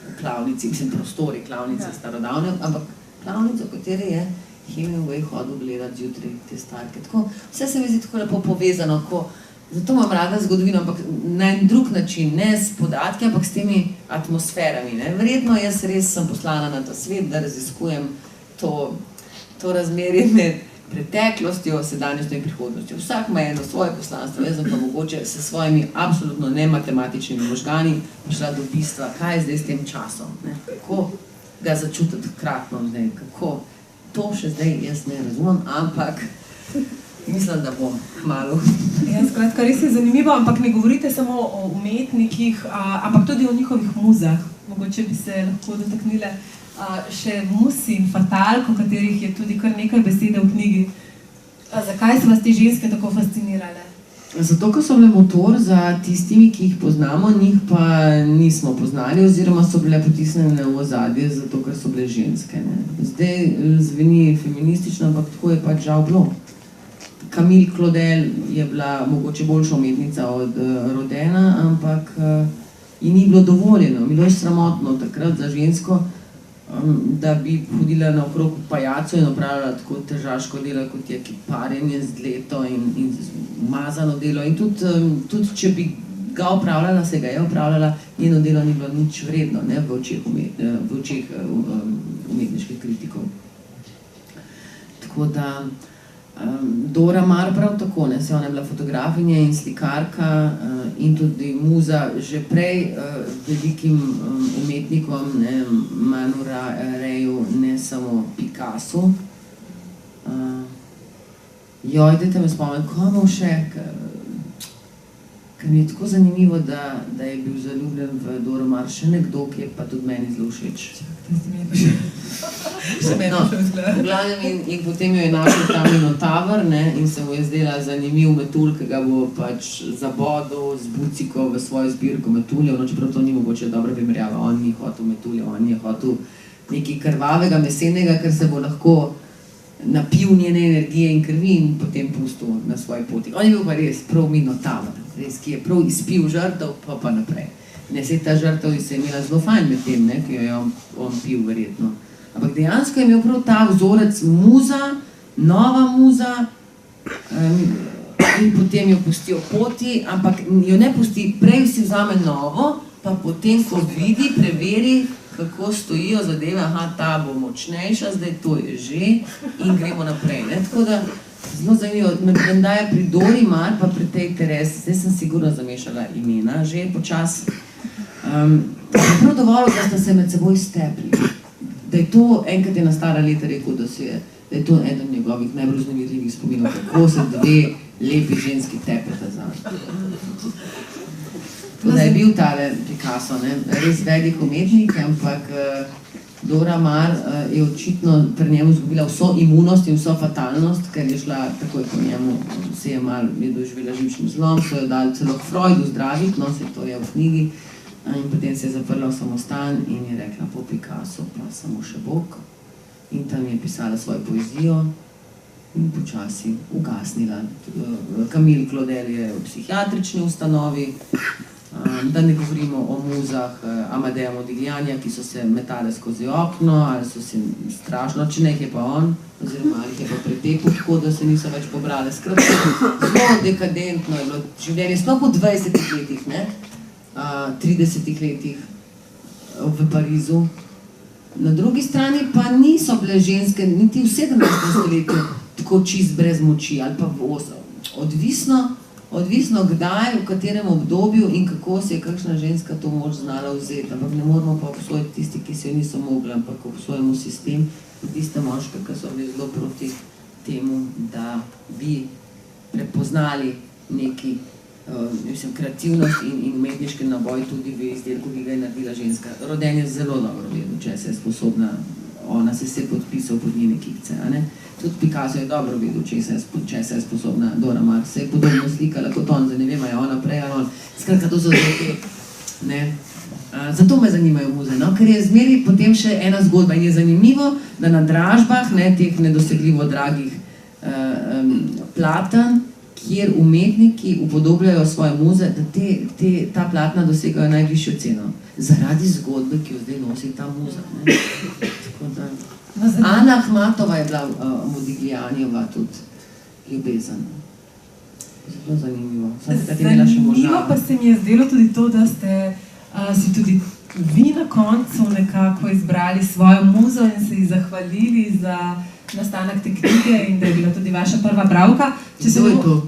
v klavnici, mislim prostori klavnice starodavne, ampak klavnico, v kateri je Hemingway hodil gledati zjutraj te starke. Vse se mi zdi tako lepo povezano, zato imam rada zgodovino, ampak na en drug način, ne s podatki, ampak s temi atmosferami. Verjetno jaz res sem poslana na ta svet, da raziskujem to razmerje med preteklostjo, sedanjostjo in prihodnostjo. Vsak ima eno svoje poslanstvo, jaz sem pa mogoče s svojimi absolutno nematematičnimi možgani prišla do bistva, kaj je zdaj s tem časom, kako ga začutiti hkratno zdaj, kako to še zdaj jaz ne razumem, ampak mislim, da bom malo. Ja, skratka, res je zanimivo, ampak ne govorite samo o umetnikih, ampak tudi o njihovih muzah. Mogoče bi se lahko dotaknile še musi in fatalk, o katerih je tudi kar nekaj besede v knjigi. Zakaj so vas te ženske tako fascinirale? Zato, ker so bile motor za tistimi, ki jih poznamo, njih pa nismo poznali oziroma so bile potisnjene v ozadje, zato ker so bile ženske. Ne. Zdaj zveni feministično, ampak tako je pač žal bilo. Camille Claudel je bila mogoče boljša umetnica od Rodena, ampak ji ni bilo dovoljeno. Bilo je sramotno takrat za žensko, da bi hodila naokrog pajacu in opravljala tako težaško delo, kot je kiparjenje z dleto in umazano delo. In tudi če bi ga opravljala, se ga je opravljala, njeno delo ni bilo nič vredno, ne, v očeh umetniških kritikov. Tako da Dora Maar prav tako, ne, se ona je bila fotografinja in slikarka in tudi muza že prej velikim umetnikom, ne, Manu Reju, ne samo Picassu. Dajte me spomniti, komu še, ker mi je tako zanimivo, da je bil zaljubljen v Doro Maar še nekdo, ki je pa tudi meni zelo všeč. V glavnem in potem jo je našel ta Minotaver, ne, in se mu je zdela zanimiv metulj, ki ga bo pač zabodel z buciko v svojo zbirko metuljev, no, čeprav to ni mogoče dobra primerjava, on ni hotel metuljev, on je hotel nekaj krvavega, mesenega, ker se bo lahko napil njene energije in krvi in potem pustil na svoji poti. On je bil pa res prav Minotaver, res, ki je prav izpil žrtev, pa naprej. Ne, saj ta žrtev se je imela zelo fajn med tem, ne, ki jo je on pil verjetno. Ampak dejansko je imel prav ta vzorec muza, nova muza, in potem jo pusti v poti, ampak jo ne pusti, prej si vzame novo, pa potem, ko vidi, preveri, kako stojijo zadeve, aha, ta bo močnejša, zdaj to je že in gremo naprej, ne, tako da zelo zanimivo, menda je pri Dori Maar, pa pri tej Teresi, zdaj sem sigurno zamešala imena, že počas, prav dovolj, da sta se med seboj stepli, da je to, enkrat je na stara leta rekel, da je to eden njegovih najbolj vznemirljivih spominov, kako se dve lepi ženski tepeta za. Da je bil tale Picasso, ne, res velik umetnik, ampak Dora Maar je očitno pri njemu izgubila vso imunost in vso fatalnost, ker je šla takoj po njemu, se je malo doživela živčni zlom, so jo dali celo k Freudu zdraviti, no, se to je v knjigi, in potem se je zaprla v samostan in je rekla po Picassu pa samo še Bog. In tam je pisala svojo poezijo in počasi ugasnila. Camille Claudel je v psihiatrični ustanovi, da ne govorimo o muzah Amadeja Modiglianja, ki so se metale skozi okno, ali so se strašno, če nekaj je pa on, oziroma ali je pa pretepil, tako da se niso več pobrale. Skratka, zelo dekadentno je bilo življenje, sploh v 20 letih, ne? 30 letih v Parizu. Na drugi strani pa niso bile ženske, niti v 17. stoletju, tako čist brez moči, ali pa v 8. Odvisno kdaj, v katerem obdobju in kako si je kakšna ženska to moč znala vzeti. Ampak ne moramo pa obsojiti tisti, ki se jo niso mogli, ampak obsojamo sistem in tiste moške, ki so bili zelo proti temu, da bi prepoznali neki kreativnost in umetniški naboj tudi v izdelku, ki ga je naredila ženska. Roden je zelo dobro vedel, če se je sposobna, ona se je podpisal pod njene kipce, a ne? Tudi Picasso je dobro vedel, če se je sposobna Dora Maar. Se je podobno slikala kot on, zdaj ne vem, je ona prej ali on. Skratka, to so zdaj ne. Zato me zanimajo muze, no? Ker je zmeri potem še ena zgodba in je zanimivo, da na dražbah, ne, teh nedosegljivo dragih platen, kjer umetniki upodobljajo svoje muze, da ta platna dosegajo najvišjo ceno. Zaradi zgodbe, ki jo zdaj nosi ta muza, ne. Tako da Ana Ahmatova je bila Modiglianjeva tudi ljubezen. Zelo zanimivo. Zanimivo pa se mi je zdelo tudi to, da ste si tudi vi na koncu nekako izbrali svojo muzo in se ji zahvalili za nastanek te knjige in da je bila tudi vaša prva bralka. Kdo je to?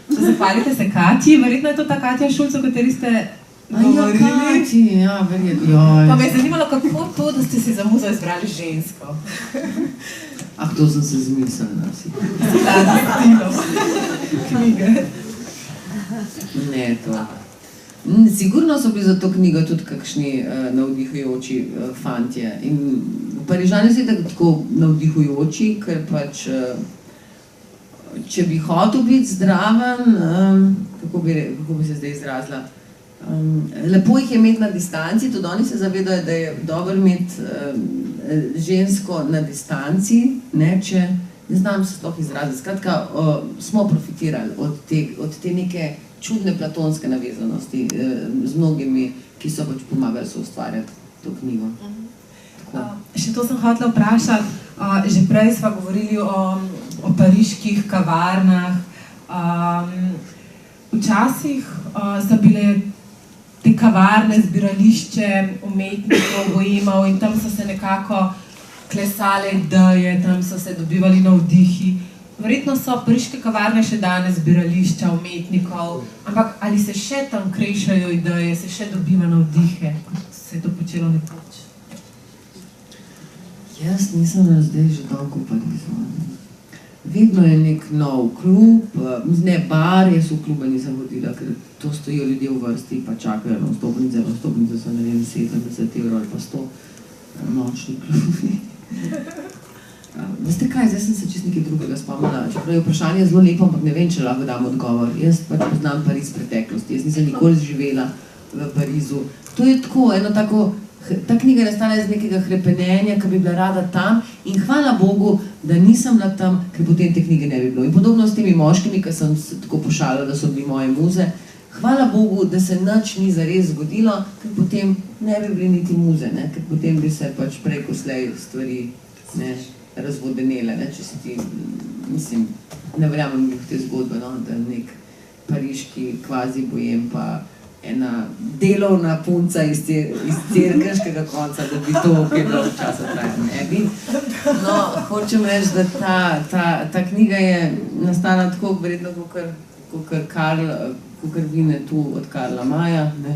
Zahvalite se Katji, verjetno je to ta Katja Šulc, o kateri ste govorili. Katji, ja, verjetno. Pa me je zanimalo, kako to, da ste si za muzo izbrali žensko. To sem se zmislila. Knjige. Ne, to. Sigurno so bili za to knjigo tudi kakšni navdihujoči fantje. In Parižani so tako navdihujoči, ker pač če bi hotel biti zdraven, kako bi se zdaj izrazila, lepo jih je imeti na distanci, tudi oni se zavedajo, da je dobro imeti žensko na distanci, ne, če ne znam se sploh izraziti. Skratka, smo profitirali od te neke čudne platonske navezanosti z mnogimi, ki so pač pomagali soustvarjati to knjigo. Še to sem hotela vprašati, že prej sva govorili o pariških kavarnah. Včasih so bile te kavarne, zbirališče umetnikov, boemov in tam so se nekako klesale ideje, tam so se dobivali navdihi. Verjetno so pariške kavarne še danes zbirališča umetnikov, ampak ali se še tam krešajo ideje, se še dobiva navdihe, kot se je to počelo nekoč? Jaz nisem zdaj že dolgo v Parizu. Vedno je nek nov klub, ne bar, jaz v klube nisem hodila, ker to stojijo ljudje v vrsti, pa čakajo na vstopnice so, ne vem, 70 € ali pa 100 nočni klubi. Veste kaj, zdaj sem se čisto nekaj drugega spomnila, čeprav je vprašanje zelo lepo, ampak ne vem, če lahko dam odgovor. Jaz pač poznam Pariz preteklosti, jaz nisem nikoli živela v Parizu. To je tako, eno tako, ta knjiga je nastala iz nekega hrepenenja, ki bi bila rada tam in hvala Bogu, da nisem bila tam, ker potem te knjige ne bi bilo. In podobno s temi moškimi, ki sem se tako pošalila, da so bili moje muze, hvala Bogu, da se nič ni zares zgodilo, ker potem ne bi bili niti muze, ne? Ker potem bi se pač prej koslej stvari razvodenele, ne? Če si ti, mislim, ne verjamem v te zgodbe, no? Da nek pariški kvazi bojem pa ena delovna punca iz cerkeškega konca, da bi to kaj dolgo časa trajalo, ne bi. No, hočem reči, da ta knjiga je nastala tako verjetno, kakor vine tu od Karla Maja, ne.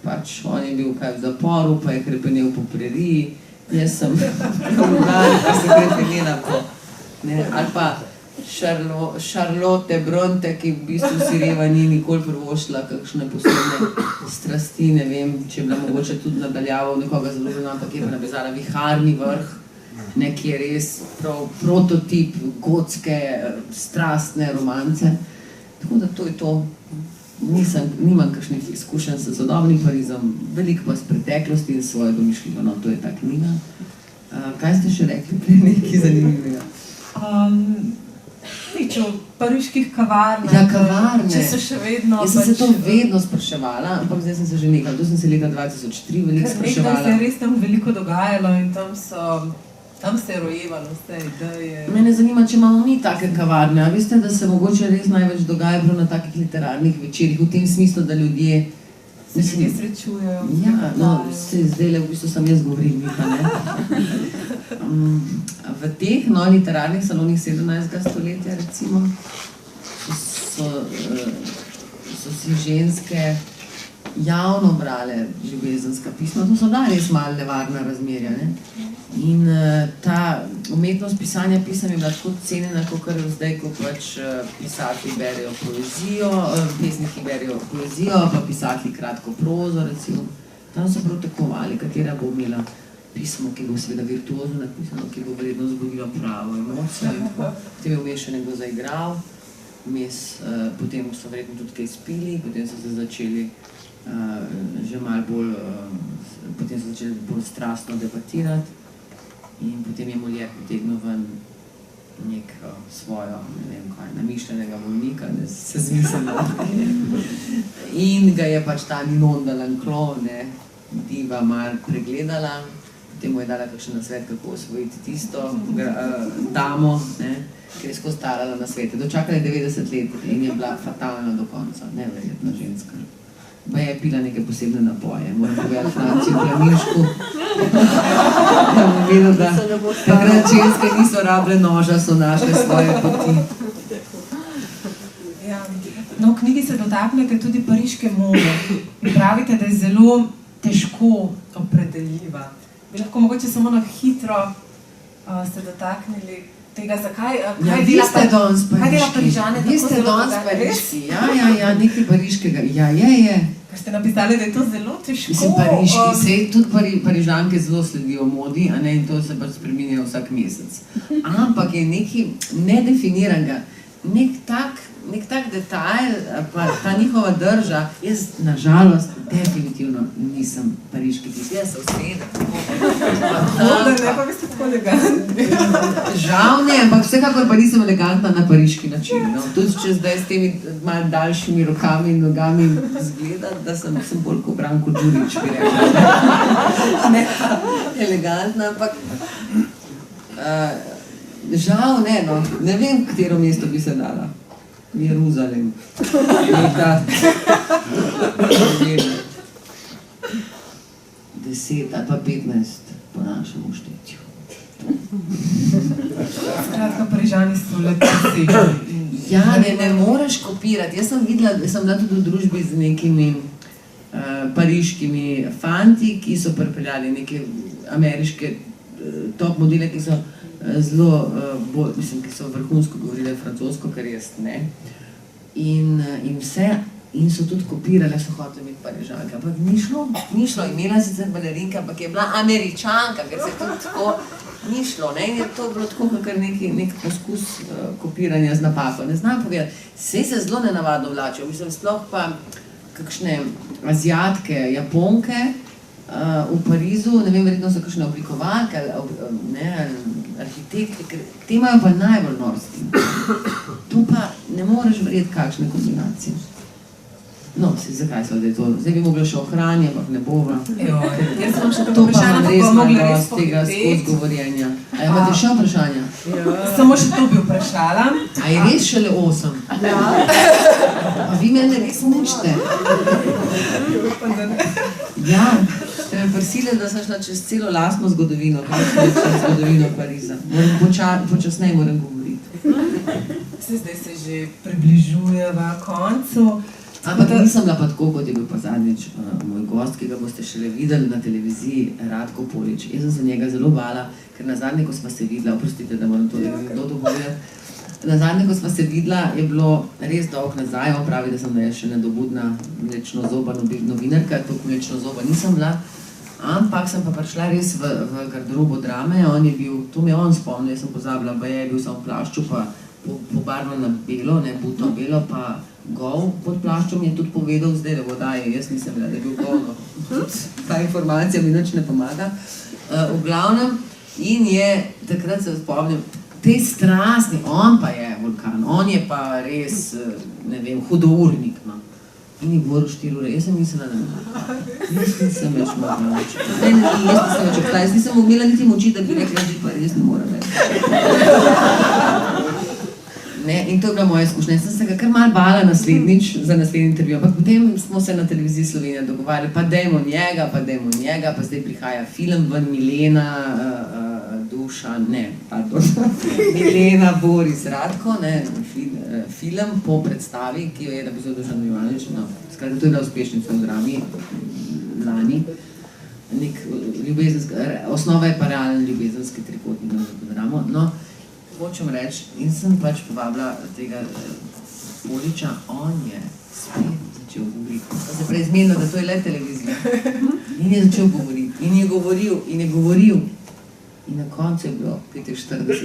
Pač on je bil kaj v zaporu, pa je hrepenel po preriji, jaz sem Ljubljani, pa sem hrepenela po, ne, ali pa Charlotte Bronte, ki v bistvu si Reva ni nikoli prvošla kakšne posebne strasti, ne vem, če je bila mogoče tudi nadaljava v nekoga zelo, ampak je pa navezala Viharni vrh, ne, ki je res prototip gotske, strastne romance. Tako da to je to. Nimam kakšnih izkušenj s sodobnim Parizom, veliko pa s preteklosti in svojo domišljivo, no, to je ta knjiga. Kaj ste še rekli prej nekaj zanimivega? Nič o pariških kavarnah. Ja, kavarne. Če so še vedno... Jaz sem se to vedno spraševala, ampak zdaj sem se že nekaj, to sem se leta 2003 veliko spraševala. Nekaj se je res tam veliko dogajalo in tam se je rojevalo vse ideje. Mene zanima, če imamo mi take kavarne, a veste, da se mogoče res največ dogaja prav na takih literarnih večerih, v tem smislu, da ljudje se ljudje srečujejo. Ja, no, zdajle v bistvu sem jaz govorim, pa ne. V teh literarnih salonih 17. stoletja, recimo, so si ženske javno brale ljubezenska pisma. To so da res malo nevarna razmerja, ne? In ta umetnost pisanja pisem je bila tako cenjena, kakor zdaj, ko pač pisatelji berejo poezijo, pesniki berejo poezijo, pa pisatelji kratko prozo, recimo. Tam so prav tekmovali, katera bo imela pismo, ki bo seveda virtuozno napisano, ki bo vredno zbudilo pravo emocijo. Potem je vmes še nekdo zaigral, potem so verjetno tudi kaj spili, potem so se začeli že malo bolj, potem so začeli bolj strastno debatirati in potem je Molière potegnil ven nek svojo, ne vem kaj, namišljenega bolnika, ne se zmislila. In ga je pač ta Ninon de L'Enclos, diva malo pregledala, potem mu je dala kakšen nasvet, kako osvojiti tisto damo, ker je skozi starala na svete. Dočakala je 90 let in je bila fatalna do konca, neverjetna ženska. Pa je pila neke posebne napoje, moram povedati Franciji v Plemišku. Da bom vedel, da takrat ženske niso rabile noža, so našle svoje poti. No, v knjigi se dotaknete tudi pariške mode. Pravite, da je zelo težko opredeljiva. Bi lahko mogoče samo na hitro se dotaknili tega, zakaj Parižane tako zelo dogajajo? Vi ste danes pariški, ja, nekaj pariškega, je. Ker ste napisali, da je to zelo težko. Mislim, pariški, sej tudi Parižanke zelo sledijo modi, a ne, in to se pač spreminja vsak mesec. Ampak je nekaj nedefiniranega, nek tak detajl, pa ta njihova drža, jaz nažalost definitivno nisem pariški tip, jaz se usedem. Ne, pa vi ste tako elegantni. Žal ne, ampak vsekakor pa nisem elegantna na pariški način. No. Tudi če zdaj s temi malo daljšimi rokami in nogami zgleda, da sem bolj kot Branko Đurić, bi rekla. Ne, elegantna, ampak žal ne, no. Ne vem, katero mesto bi se dala. Jeruzalem. 10 ali pa 15 po našem štetju. Skratka, Parižani so lepo posebni. Ja, ne moreš kopirati. Jaz sem videla, da sem bila tudi v družbi z nekimi pariškimi fanti, ki so pripeljali neke ameriške top modele, ki so zelo, mislim, ki so vrhunsko govorile francosko, kar jaz ne. In so tudi kopirale, so hotele imeti Parižanke, ampak ni šlo. Imela sicer balerinka, ampak je bila Američanka, ker se tudi tako ni šlo. In je to bilo tako, kakor nek poskus kopiranja z napako. Ne znam povedati, saj se zelo nenavadno vlačijo. Mislim, sploh pa kakšne Azijatke, Japonke, v Parizu, ne vem, verjetno so kakšne oblikovalke, arhitekti, ker te imajo pa najbolj norski. Tu pa ne moreš verjeti kakšne kombinacije. No, zakaj so zdaj to? Zdaj bi mogla še ohranjati, ampak ne bova. Jaz sem še to vprašanje, pa res mogla res tega skozi govorjenja. A imate še vprašanja? Samo še to bi vprašala. A je res šele 8? Pa vi mene res mučite. Ja, ste me prisili, da sem šla čez celo lastno zgodovino, čez zgodovino Pariza. Počasneje moram govoriti. Zdaj se že približujeva koncu. Ampak nisem bila pa tako, kot je bil pa zadnjič moj gost, ki ga boste šele videli na televiziji, Radko Polič. Jaz sem se njega zelo bala, ker nazadnje, ko sva se videla, oprostite, da moram to povedati, nazadnje, ko sva se videla, je bilo res dolgo nazaj, on pravi, da sem še nedobudna mlečnozoba novinarka, toliko mlečnozoba nisem bila, ampak sem pa prišla res v garderobo Drame, on je bil, to mi je on spomnil, jaz sem pozabila, pa je bil sam v plašču, pa pobarvan na belo, buto belo, pa gol pod plaščom je tudi povedal zdaj, da bo daje, jaz nisem bila, da je bil govno. Ta informacija mi nič ne pomaga. V glavnem, in je, takrat se spomnim, te strastni, on pa je vulkan, on je pa res, ne vem, hudournik, no. In je govoril 4 ure, jaz sem mislila, da ne. Jaz nisem več mogla več. Jaz nisem umela niti moči, da bi rekla, že pa res ne morem več. In to je bila moja izkušnja. Sem se ga kar malo bala naslednjič za naslednji intervju, ampak potem smo se na televiziji Slovenija dogovarjali, pa dajmo njega, pa zdaj prihaja film ven, Milena, Milena, Boris, Radko, film po predstavi, ki jo je napisal Dušan Ivanović, skratka, to je bila uspešnica v Drami lani. Osnova je pa realen ljubezenski trikotnik v Dramo. Hočem reči, in sem pač povabila tega Poliča, on je spet začel govoriti. Pa se prej zmenil, da to je le televizija. In je začel govoriti. In je govoril. In na koncu je bilo 45 minut.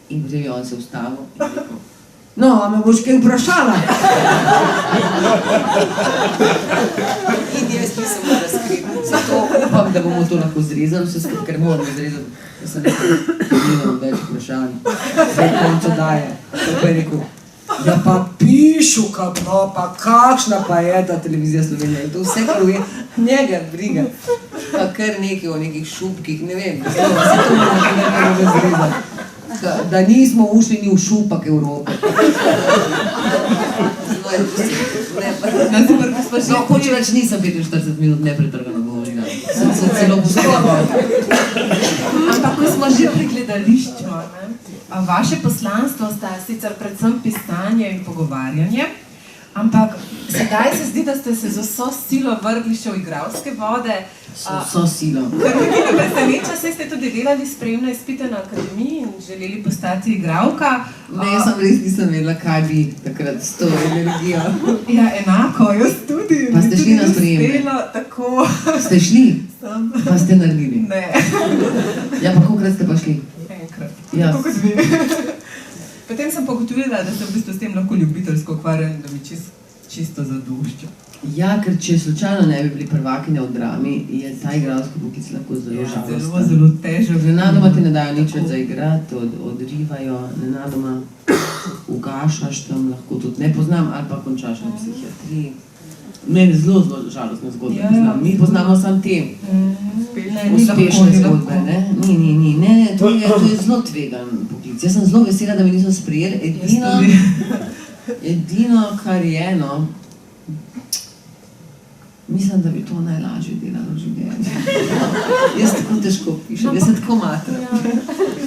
In potem je on se ustavil in rekel, no, a me boš kaj vprašala? In jaz nisem bila razkrita. Zato upam, da bomo to lahko zrezali, vse skupaj, ker moramo zrezati. Jaz sem rekel, nimam več vprašanj. Zdaj koncu daje. Tako je rekel, ja pa pišuka, no, pa kakšna pa je ta televizija Slovenija. In to vse, kar je njega briga. Pa kar nekaj o nekih šupkih, ne vem. Vse to moramo zrezati. Da nismo ušli ni v šupak Evrope. No, hoče več nisem 45 minut nepretrgano govorila. Sem se celo poslušala. Ampak ko smo že pri gledališču, vaše poslanstvo sta sicer predvsem pisanje in pogovarjanje, Ampak sedaj se zdi, da ste se z vso silo vrgli še v igralske vode. Vso silo. Kar nekaj ne preseneča, saj ste tudi delali spremne izpite na akademiji in želeli postati igralka. Ne, jaz sem res nisem vedela, kaj bi takrat s to energijo. Ja, enako, jaz tudi. Pa ste šli na sprejeme? Tako. Ste šli? Sem. Pa ste naredili? Ne. Ja, pa kolikrat ste pa šli? Enkrat. Ja. Tako kot vi. Potem sem pogotovila, da se v bistvu s tem lahko ljubiteljsko ukvarjam in da mi čisto zadošča. Ja, ker če slučajno ne bi bili prvakinja v drami, je ta igralski poklic lahko zelo žalosten. Zelo težek. Nenadoma ti ne dajo nič več za igrati, odrivajo, nenadoma ugašaš tam, lahko tudi ne poznam, ali pa končaš na psihiatriji. Meni zelo žalostne zgodbe poznam. Mi poznamo samo te uspešne zgodbe, ne? Ne, to je zelo tvegan poklic. Jaz sem zelo vesela, da me niso sprejeli. Edino, kar je, no, mislim, da bi to najlažje delalo v življenju. Jaz tako težko pišem, jaz sem tako matra.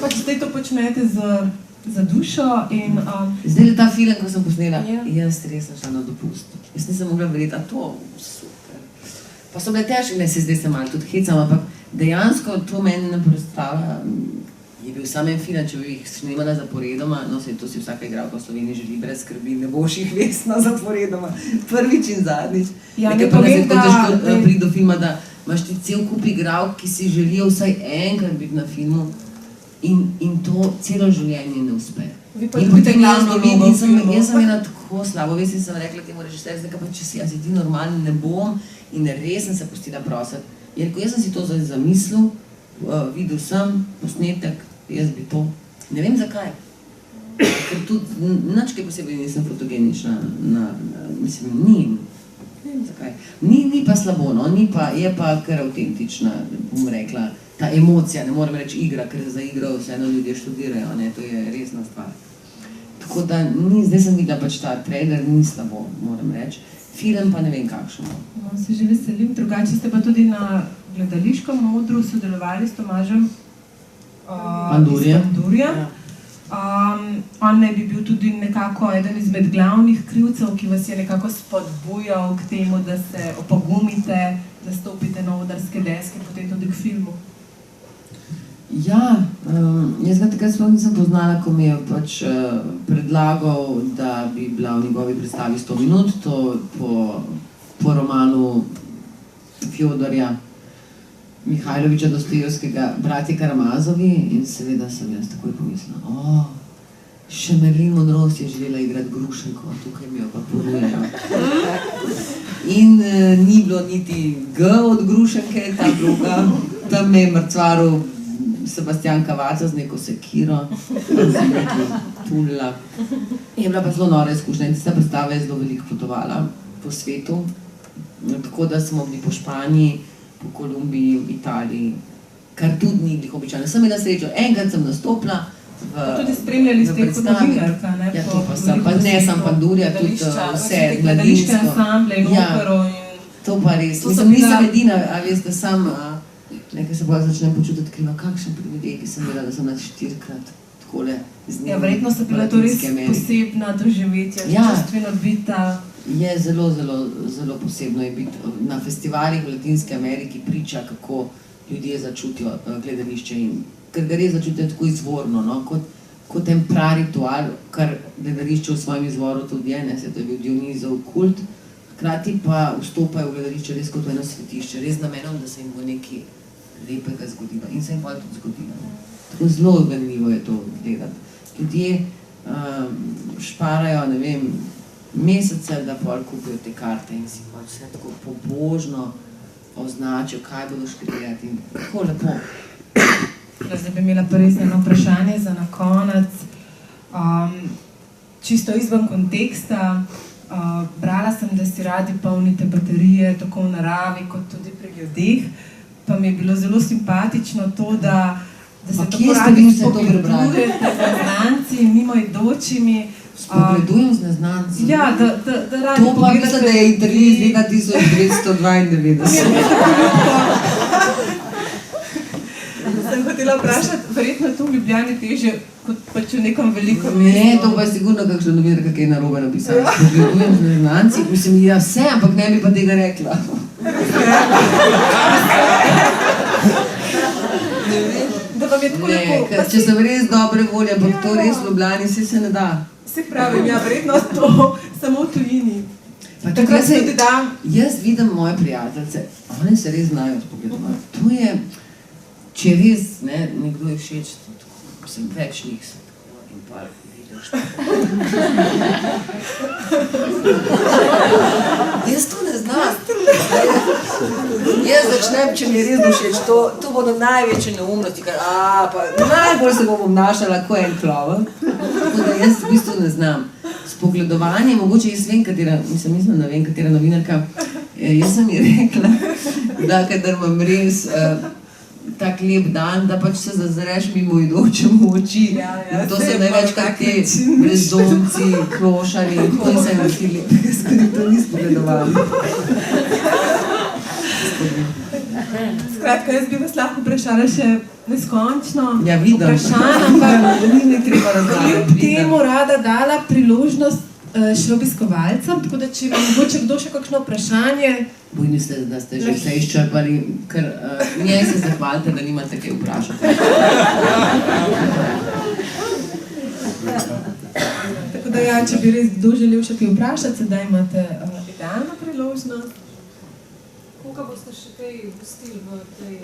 Pač zdaj to počnete za dušo in... Zdaj je ta film, ko sem posnela, jaz res sem šla na dopust. Jaz nisem mogla verjeti, a to, super. Pa so bile težke, ne, se zdaj se malo tudi hecam, ampak dejansko to meni ne predstavlja, je bil sam en film, če bi jih snemala zaporedoma, no sej to si vsaka igralka v Sloveniji želi brez skrbi, ne boš jih vesna zaporedoma, prvič in zadnjič. Ja, nekaj pa je tako težko priti do filma, da imaš ti cel kup igralk, ki si želijo vsaj enkrat biti na filmu in to celo življenje ne uspe. Vi pa dobite glavno vlogo v filmu. Jaz sem imela tako slabo vest in sem rekla temu režiserju, zdaj pa če si jaz ti normalni ne bom in res sem se pustila prositi. Jaz sem si to zamislil, videl sem posnetek, jaz bi to, ne vem zakaj. Ker tudi nič kaj posebej nisem fotogenična, mislim, ne vem zakaj. Ni pa slabo, no, je pa kar avtentična, bom rekla, ta emocija, ne morem reči igra, ker za igro vseeno ljudje študirajo, ne, to je resna stvar. Tako da zdaj sem videla pač ta trailer, ni slabo, moram reči. Film pa ne vem kakšen. No, se že veselim, drugače ste pa tudi na gledališkem modru sodelovali s Tomažem Pandurjem. On naj bi bil tudi nekako eden izmed glavnih krivcev, ki vas je nekako spodbujal k temu, da se opogumite, da stopite na odrske deske, potem tudi k filmu. Ja, jaz ga takrat sploh nisem poznala, ko mi je pač predlagal, da bi bila v njegovi predstavi 100 minut, to po romanu Fjodorja Mihajloviča Dostojevskega Bratje Karamazovi in seveda sem jaz takoj pomislila, še Marilyn Monroe je želela igrati Grušenko, tukaj mi jo pa porujajo. In ni bilo niti G od Grušenke, ta druga, tam me je mrcvaril Sebastian Cavazza z neko sekiro, z neki tulila. Je bila pa zelo nora izkušnja in tista predstava je zelo veliko potovala po svetu, tako da smo bili po Španiji, po Kolumbiji, v Italiji, kar tudi ni glih običajno. Sem imela srečo, enkrat sem nastopila tudi spremljali ste kot novinarka, ne? Ja, to pa sem, pa ne sam Pandurja, tudi vse gledališke ansamble in opero in... To pa res, nisem edina, a veste, sam nekaj se bolj začnem počutiti kriva, kakšen privilegij sem bila, da sem na 4-krat takole z njim. Ja, verjetno so bila to res posebna doživetja, čustveno bita. Je zelo, zelo, zelo posebno je biti na festivalih v Latinski Ameriki priča, kako ljudje začutijo gledališče in ker ga res začutijo tako izvorno, no, kot en pravi ritual, kar gledališče v svojem izvoru tudi je, ne, se to je bil Dionizov kult, hkrati pa vstopajo v gledališče res kot v eno svetišče, res z namenom, da se jim bo nekaj lepega zgodilo in se jim pa tudi zgodilo. Tako zelo ganljivo je to gledati. Ljudje šparajo, ne vem, mesece, da pol kupijo te karte in si pač vse tako pobožno označijo, kaj bodo šli gledati in tako lepo. Zdaj bi imela pa res eno vprašanje za na konec. Čisto izven konteksta, brala sem, da si radi polnite baterije, tako v naravi, kot tudi pri ljudeh, pa mi je bilo zelo simpatično to, da se tako radi spogledujete z neznanci, mimoidočimi. Spogledujem z neznanci? Ja, da radi to pa mislim, da je intervju iz leta 1992. Sem hotela hotela vprašati, verjetno tu v Ljubljani težje kot pač v nekem velikem mestu. Ne, to pa je sigurno kakšna novinarka, kaj je narobe napisala. Spogledujem z neznanci, mislim, ja vse, ampak ne bi pa tega rekla. Da vam je tako lepo. Ne, če sem res dobre volje, ampak to res v Ljubljani se ne da. Se pravim, ja, verjetno to samo v tujini. Takrat se tudi da. Jaz vidim moje prijateljice, one se res znajo spogledovati. To je, če res nekdo je všeč, sem več njih se tako in pa vidiš. Jaz to ne znam. Jaz začnem, če mi je res všeč, to bodo največje neumnosti, ker pa najbolj se bom obnašala kot en klovn. Tako da jaz v bistvu ne znam. Spogledovanje, mogoče jaz vem, mislim, da vem, katera novinarka, jaz sem ji rekla, da kadar imam res tak lep dan, da pač se zazreš mimo idočemu oči. In to so največkrat te brezdomci, klošari, in to se mi zdi lepega, skori to ni spogledovanje. Skratka, jaz bi vas lahko vprašala še neskončno vprašanje, ampak ni treba razgledati. Kljub temu rada dala priložnost še obiskovalcem, tako da če vam mogoče kdo še kakšno vprašanje. Bojni ste, da ste že vse izčrpali, ker njej se zahvalite, da nimate kaj vprašati. Tako da ja, če bi res kdo želel še kaj vprašati, sedaj imate idealno priložnost. Koga boste še kaj gostili v tej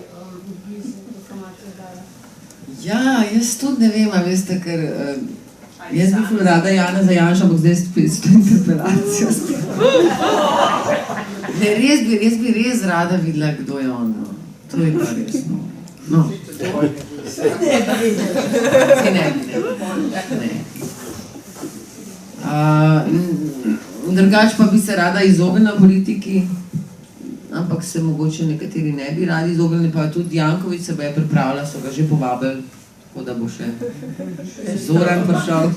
blizu informacije dala? Ja, jaz tudi ne vem, a veste, ker jaz bi ful rada Janeza Janša, ampak zdaj s to interpelacijo. Ne, jaz bi res rada videla, kdo je on. To je pa res. No. Se ne bi videla. Drugač pa bi se rada izognila politiki, ampak se mogoče nekateri ne bi radi izognili, pa tudi Janković se bo je pripravila, so ga že povabili, tako da bo še Zoran prišel.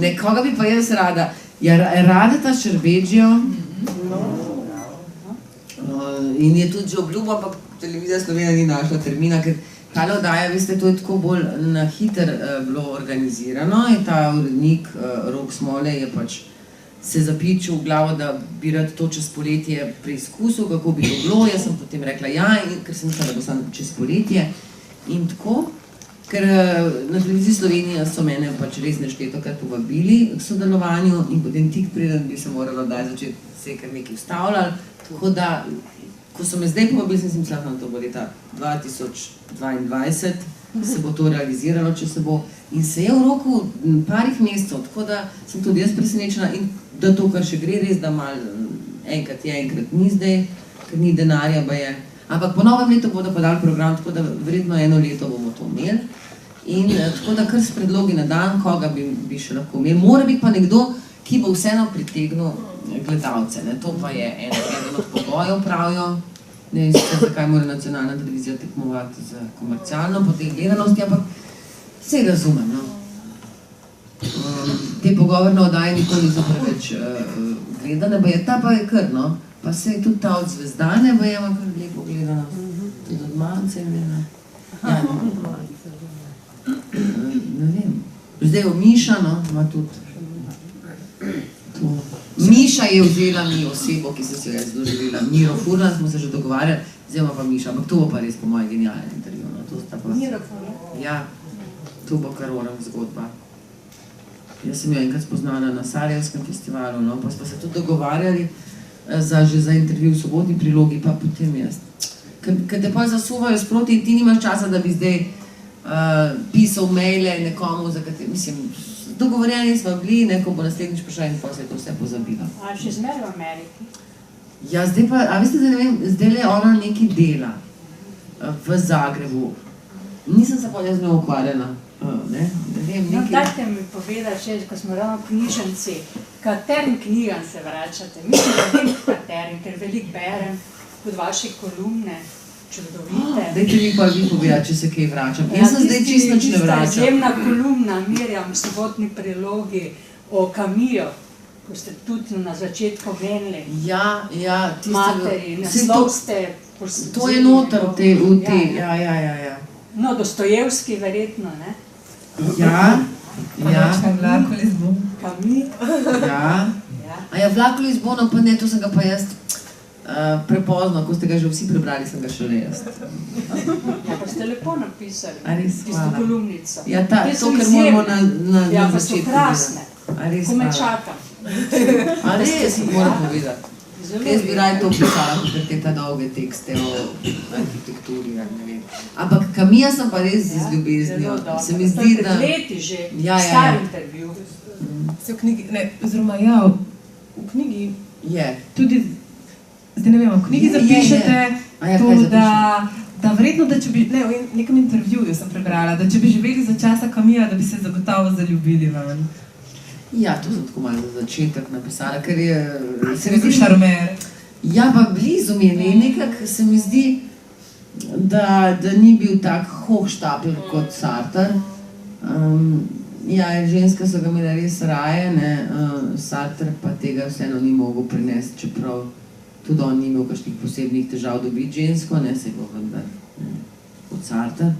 Nekoga bi pa jaz rada. Radeta Šerbedžjo in je tudi že obljubil, ampak Televizija Slovenija ni našla termina, ker tale oddaja, veste, to je tako bolj na hiter bilo organizirano in ta urednik Rok Smole je pač se zapičil v glavo, da bi rad to čez poletje preizkusil, kako bi to bilo. Jaz sem potem rekla ja, ker sem mislila, da bo samo čez poletje in tako. Ker na Televiziji Slovenija so mene pač res neštetokrat povabili k sodelovanju in potem tik preden bi se morala daj začeti se kar nekaj vstavljali. Tako da, ko so me zdaj povabili, sem si mislila, da to bo leta 2022, se bo to realiziralo, če se bo. In se je v roku parih mesecev, tako da sem tudi jaz presenečena in da to, kar še gre res, da malo enkrat je, enkrat ni zdaj, ker ni denarja, pa je. Ampak po novem letu bodo pa dali program, tako da verjetno eno leto bomo to imeli. In tako da kar s predlogi na dan, koga bi še lahko imeli. Mora biti pa nekdo, ki bo vseeno pritegnil gledalce. To pa je eden od pogojev, pravijo. Ne vem, zakaj mora nacionalna televizija tekmovati z komercialno po tej gledanosti, ampak vse razumem. Te pogovorne oddaje nikoli niso preveč gledane, ta pa je kar, no. Pa se je tudi ta od Zvezdane, pa je ima kar lepo gledana. Tudi od Mance je gledana. Ja, ne vem. Zdaj v Miša, no, ima tudi. Miša je vzela mi osebo, ki se je zelo želela. Miro Furlan smo se že dogovarjali, zdaj ima pa Miša, ampak to bo pa res po mojem genialnem intervju. Miro Furlan? Ja, to bo kar orang zgodba. Jaz sem jo enkrat spoznala na Sarajevskem festivalu, no, pa smo se tudi dogovarjali že za intervju v Sobotni prilogi, pa potem jaz. Ker te pa zasuvajo sproti in ti nimaš časa, da bi zdaj pisal maile nekomu, za kateri, mislim, dogovorjeni smo bili, ko bo naslednjič prišla in pa se je to vse pozabila. A še zmer v Ameriki? Ja, zdaj pa, a veste, da ne vem, zdaj le ona nekaj dela v Zagrebu. Nisem se pa jaz z njo ukvarjala. Ne vem, nekaj... Dajte mi povedati, ko smo ravno knjižnici, katerim knjigam se vračate? Mislim, da vem katerim, ker veliko berem pod vaše kolumne, čudovite. Dajte mi pa vi povedati, če se kaj vračam. Jaz sem zdaj čisto nič ne vračam. Tista izjemna kolumna Mirjam v Sobotni prilogi o Camillu, ko ste tudi na začetku menili. Ja, materi, naslov ste To je noter v te, ja. No, Dostojevski verjetno, ne? Ja. Nočna vlak v Lizbon. Camus. Ja. A ja, Vlak v Lizbono, pa ne, to sem ga pa jaz prepozno, ko ste ga že vsi prebrali, sem ga šele jaz. Ja, pa ste lepo napisali. A res, tisto hvala. kolumnico. Ja, Te to, so ker izjemne. moramo na Ja, pa so začetku. krasne. A res, Ko me hvala. čakam. A res, moram povedati. Zelo Jaz bi lepo. raje to pisala, kot te ta dolge tekste o arhitekturi, ja, ne vem. Ampak Camilla sem pa res z ljubeznijo. Zelo dobro. Se mi zdi, da... To je pred leti že, Ja. star intervju. Se v knjigi, ne, oziroma ja, v knjigi Je. tudi, zdaj ne vem, v knjigi Je, zapišete A ja, to, kaj da verjetno, da če bi, ne, v nekem intervjuju sem prebrala, da če bi živeli za časa Camilla, da bi se zagotovo zaljubili van. Ja, to sem tako malo za začetek napisala, ker je... Se mi zdi šarmer. Ja, pa blizu mi je, ne, nekako se mi zdi, da ni bil tak hohštapel kot Sartre. Ja, ženska so ga imela res raje, ne, Sartre pa tega vseeno ni mogel prinesti, čeprav tudi on ni imel kakšnih posebnih težav dobiti žensko, ne, se bo vendar, ne, kot Sartre.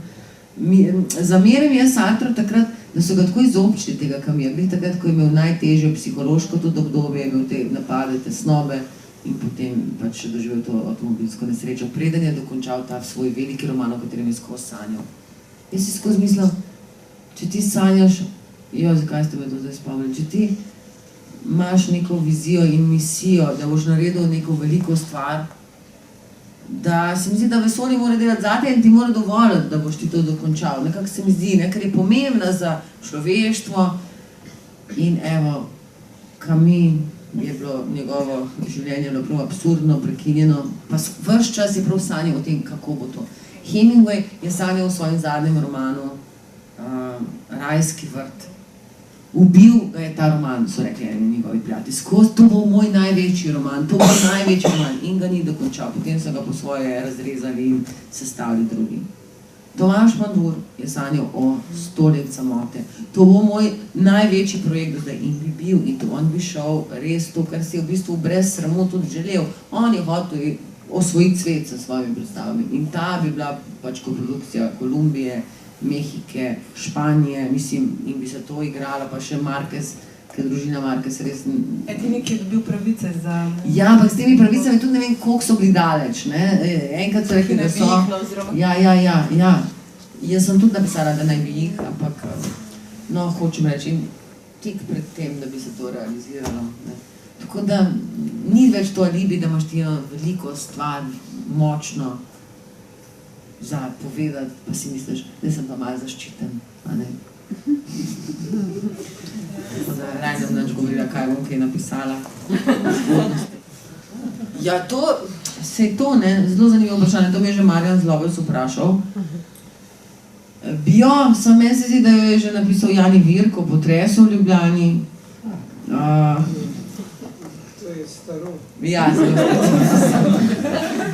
Zamerim jaz Sartre takrat, da so ga tako izobčili tega Camilla, glih takrat, ko je imel najtežje psihološko tudi obdobje, je imel te napade, tesnobe in potem pač še doživel to avtomobilsko nesrečo, preden je dokončal ta svoj veliki roman, o katerem je skozi sanjal. Jaz si skozi mislil, če ti sanjaš, zakaj ste me to zdaj spomnili, če ti imaš neko vizijo in misijo, da boš naredil neko veliko stvar, da se mi zdi, da vesolje mora delati zate in ti mora dovoliti, da boš ti to dokončal. Nekako se mi zdi, ne, ker je pomembna za človeštvo in evo, Camus je bilo njegovo življenje prav absurdno, prekinjeno, pa ves čas je prav sanjal o tem, kako bo to. Hemingway je sanjal v svojem zadnjem romanu Rajski vrt. Ubil ga je ta roman, so rekli eni njegovi prijatelji. Skozi, to bo moj največji roman, to bo največji roman. In ga ni dokončal. Potem so ga po svoje razrezali in sestavili drugi. Tomaž Mandur je sanjal o 100 let samote. To bo moj največji projekt do zdaj. In bi bil, in to on bi šel res to, kar si je v bistvu brez sramu tudi želel. On je hotel osvojiti svet sa svojimi predstavami. In ta bi bila pač koprodukcija Kolumbije, Mehike, Španije, mislim, in bi se to igralo, pa še Marquez, ker družina Marquez res... Edini, ki je dobil pravice za... Ja, ampak s temi pravicami tudi ne vem, koliko so bili daleč, ne? Enkrat so rekli, da so... Ja. Jaz sem tudi napisala, da naj bi jih, ampak... No, hočem reči, tik pred tem, da bi se to realiziralo, ne? Tako da ni več to alibi, da imaš ti veliko stvar, močno, za povedati, pa si misliš, da sem pa malo zaščiten, a ne? Da raj nam nič govorila, kaj bom kaj napisala. Ja, to, sej to, ne, zelo zanimivo vprašanje, to mi je že Marjan Zlobelc vprašal. Samo meni se zdi, da jo je že napisal Jani Virk o potresu v Ljubljani. To je staro. Ja, zelo staro.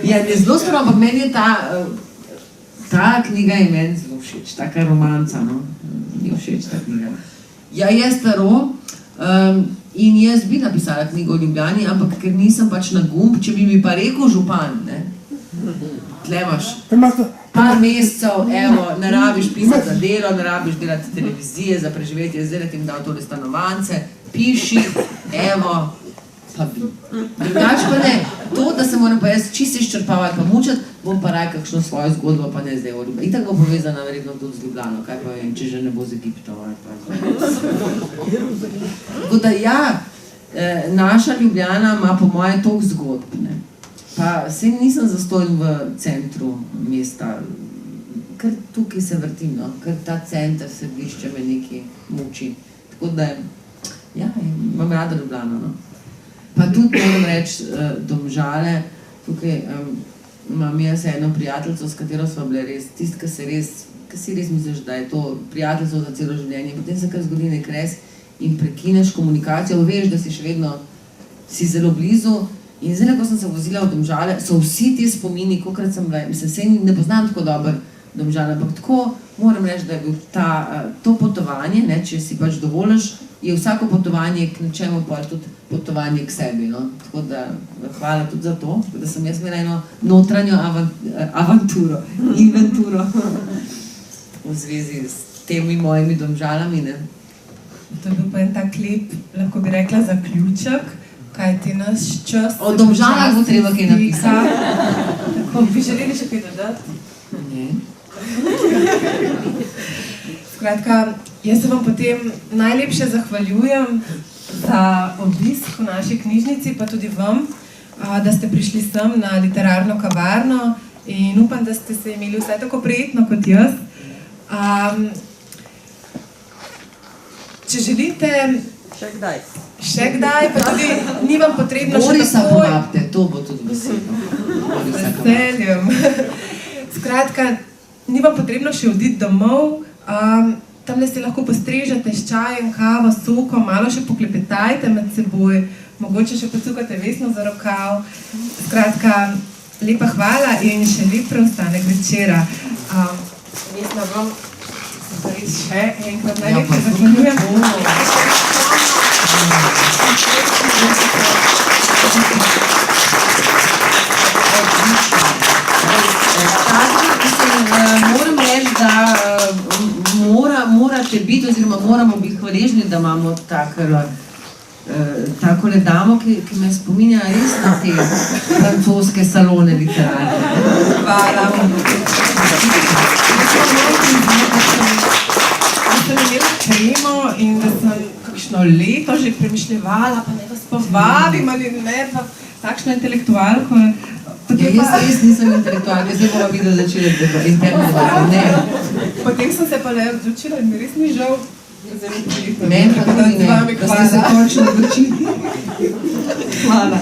Ja, je zelo staro, ampak meni je ta knjiga je meni zelo všeč, taka romanca, no. Mi je všeč ta knjiga. Ja, je staro in jaz bi napisala knjigo o Ljubljani, ampak ker nisem pač na gumb, če bi mi pa rekel župan, ne. Tle imaš par mesecev, evo, ne rabiš pisati za delo, ne rabiš delati televizije za preživetje, zdaj ti jim dal tole stanovance, piši, evo, pa bi. Drugač pa ne, to, da se moram pa jaz čisto izčrpavati pa mučati, bom pa raje kakšno svojo zgodbo, pa ne zdaj o Ljubljani. Itak bo povezana verjetno tudi z Ljubljano, kaj pa vem, če že ne bo z Egiptom. Tako da ja, naša Ljubljana ima po moje toliko zgodb, ne. Pa saj nisem zastojn v centru mesta, ker tukaj se vrtim, no, ker ta center središče me nekaj muči. Tako da, ja, imam rada Ljubljano, no. Pa tudi moram reči Domžale, tukaj imam jaz eno prijateljico, s katero sva bile res, tist, ki si res misliš, da je to prijateljstvo za celo življenje, potem se kar zgodi nek res in prekineš komunikacijo, veš, da si še vedno si zelo blizu in zdaj, ko sem se vozila v Domžale, so vsi ti spomini, kolikrat sem bila, mislim, se ne poznam tako dobro Domžale. Ampak tako moram reči, da je bil to potovanje, ne, če si pač dovoliš, je vsako potovanje k nečemu pa tudi potovanje k sebi. No? Tako da hvala tudi za to, da sem jaz imela eno notranjo avanturo, inventuro v zvezi s temi mojimi Domžalami. Ne? To je bil pa en tak lep, lahko bi rekla, zaključek, kaj ti naš čas... O Domžalah bo treba kaj napisati. Tako, bi želeli še kaj dodati? Ne. Skratka, jaz se vam potem najlepše zahvaljujem za obisk v naši knjižnici, pa tudi vam, da ste prišli sem na literarno kavarno in upam, da ste se imeli vsaj tako prijetno kot jaz. Če želite... Še kdaj, pa tudi ni vam potrebno še Borisa takoj... povabite, to bo tudi veselo. Veseljem. Skratka, ni vam potrebno še oditi domov, tamle se lahko postrežete s čajem, kavo, sokom, malo še poklepetajte med seboj, mogoče še pocukate Vesno za rokav. Skratka, lepa hvala in še lep preostanek večera. Vesna, vam se res še enkrat najlepše zahvaljujem. Moram reči, da morate biti, oziroma moramo biti hvaležni, da imamo takole damo, ki me spominja res na te francoske salone literarne. Hvala. Da sem imela tremo in da sem kakšno leto že premišljevala, pa ne vas povabim ali ne, pa takšno intelektualko. Jaz res nisem intelektualka, zdaj bomo videli začeli interno debati. Potem sem se pa le odločila in mi res ni žal. Zelo prijetno. Meni pa tudi ne, da ste se končno odločili. Hvala.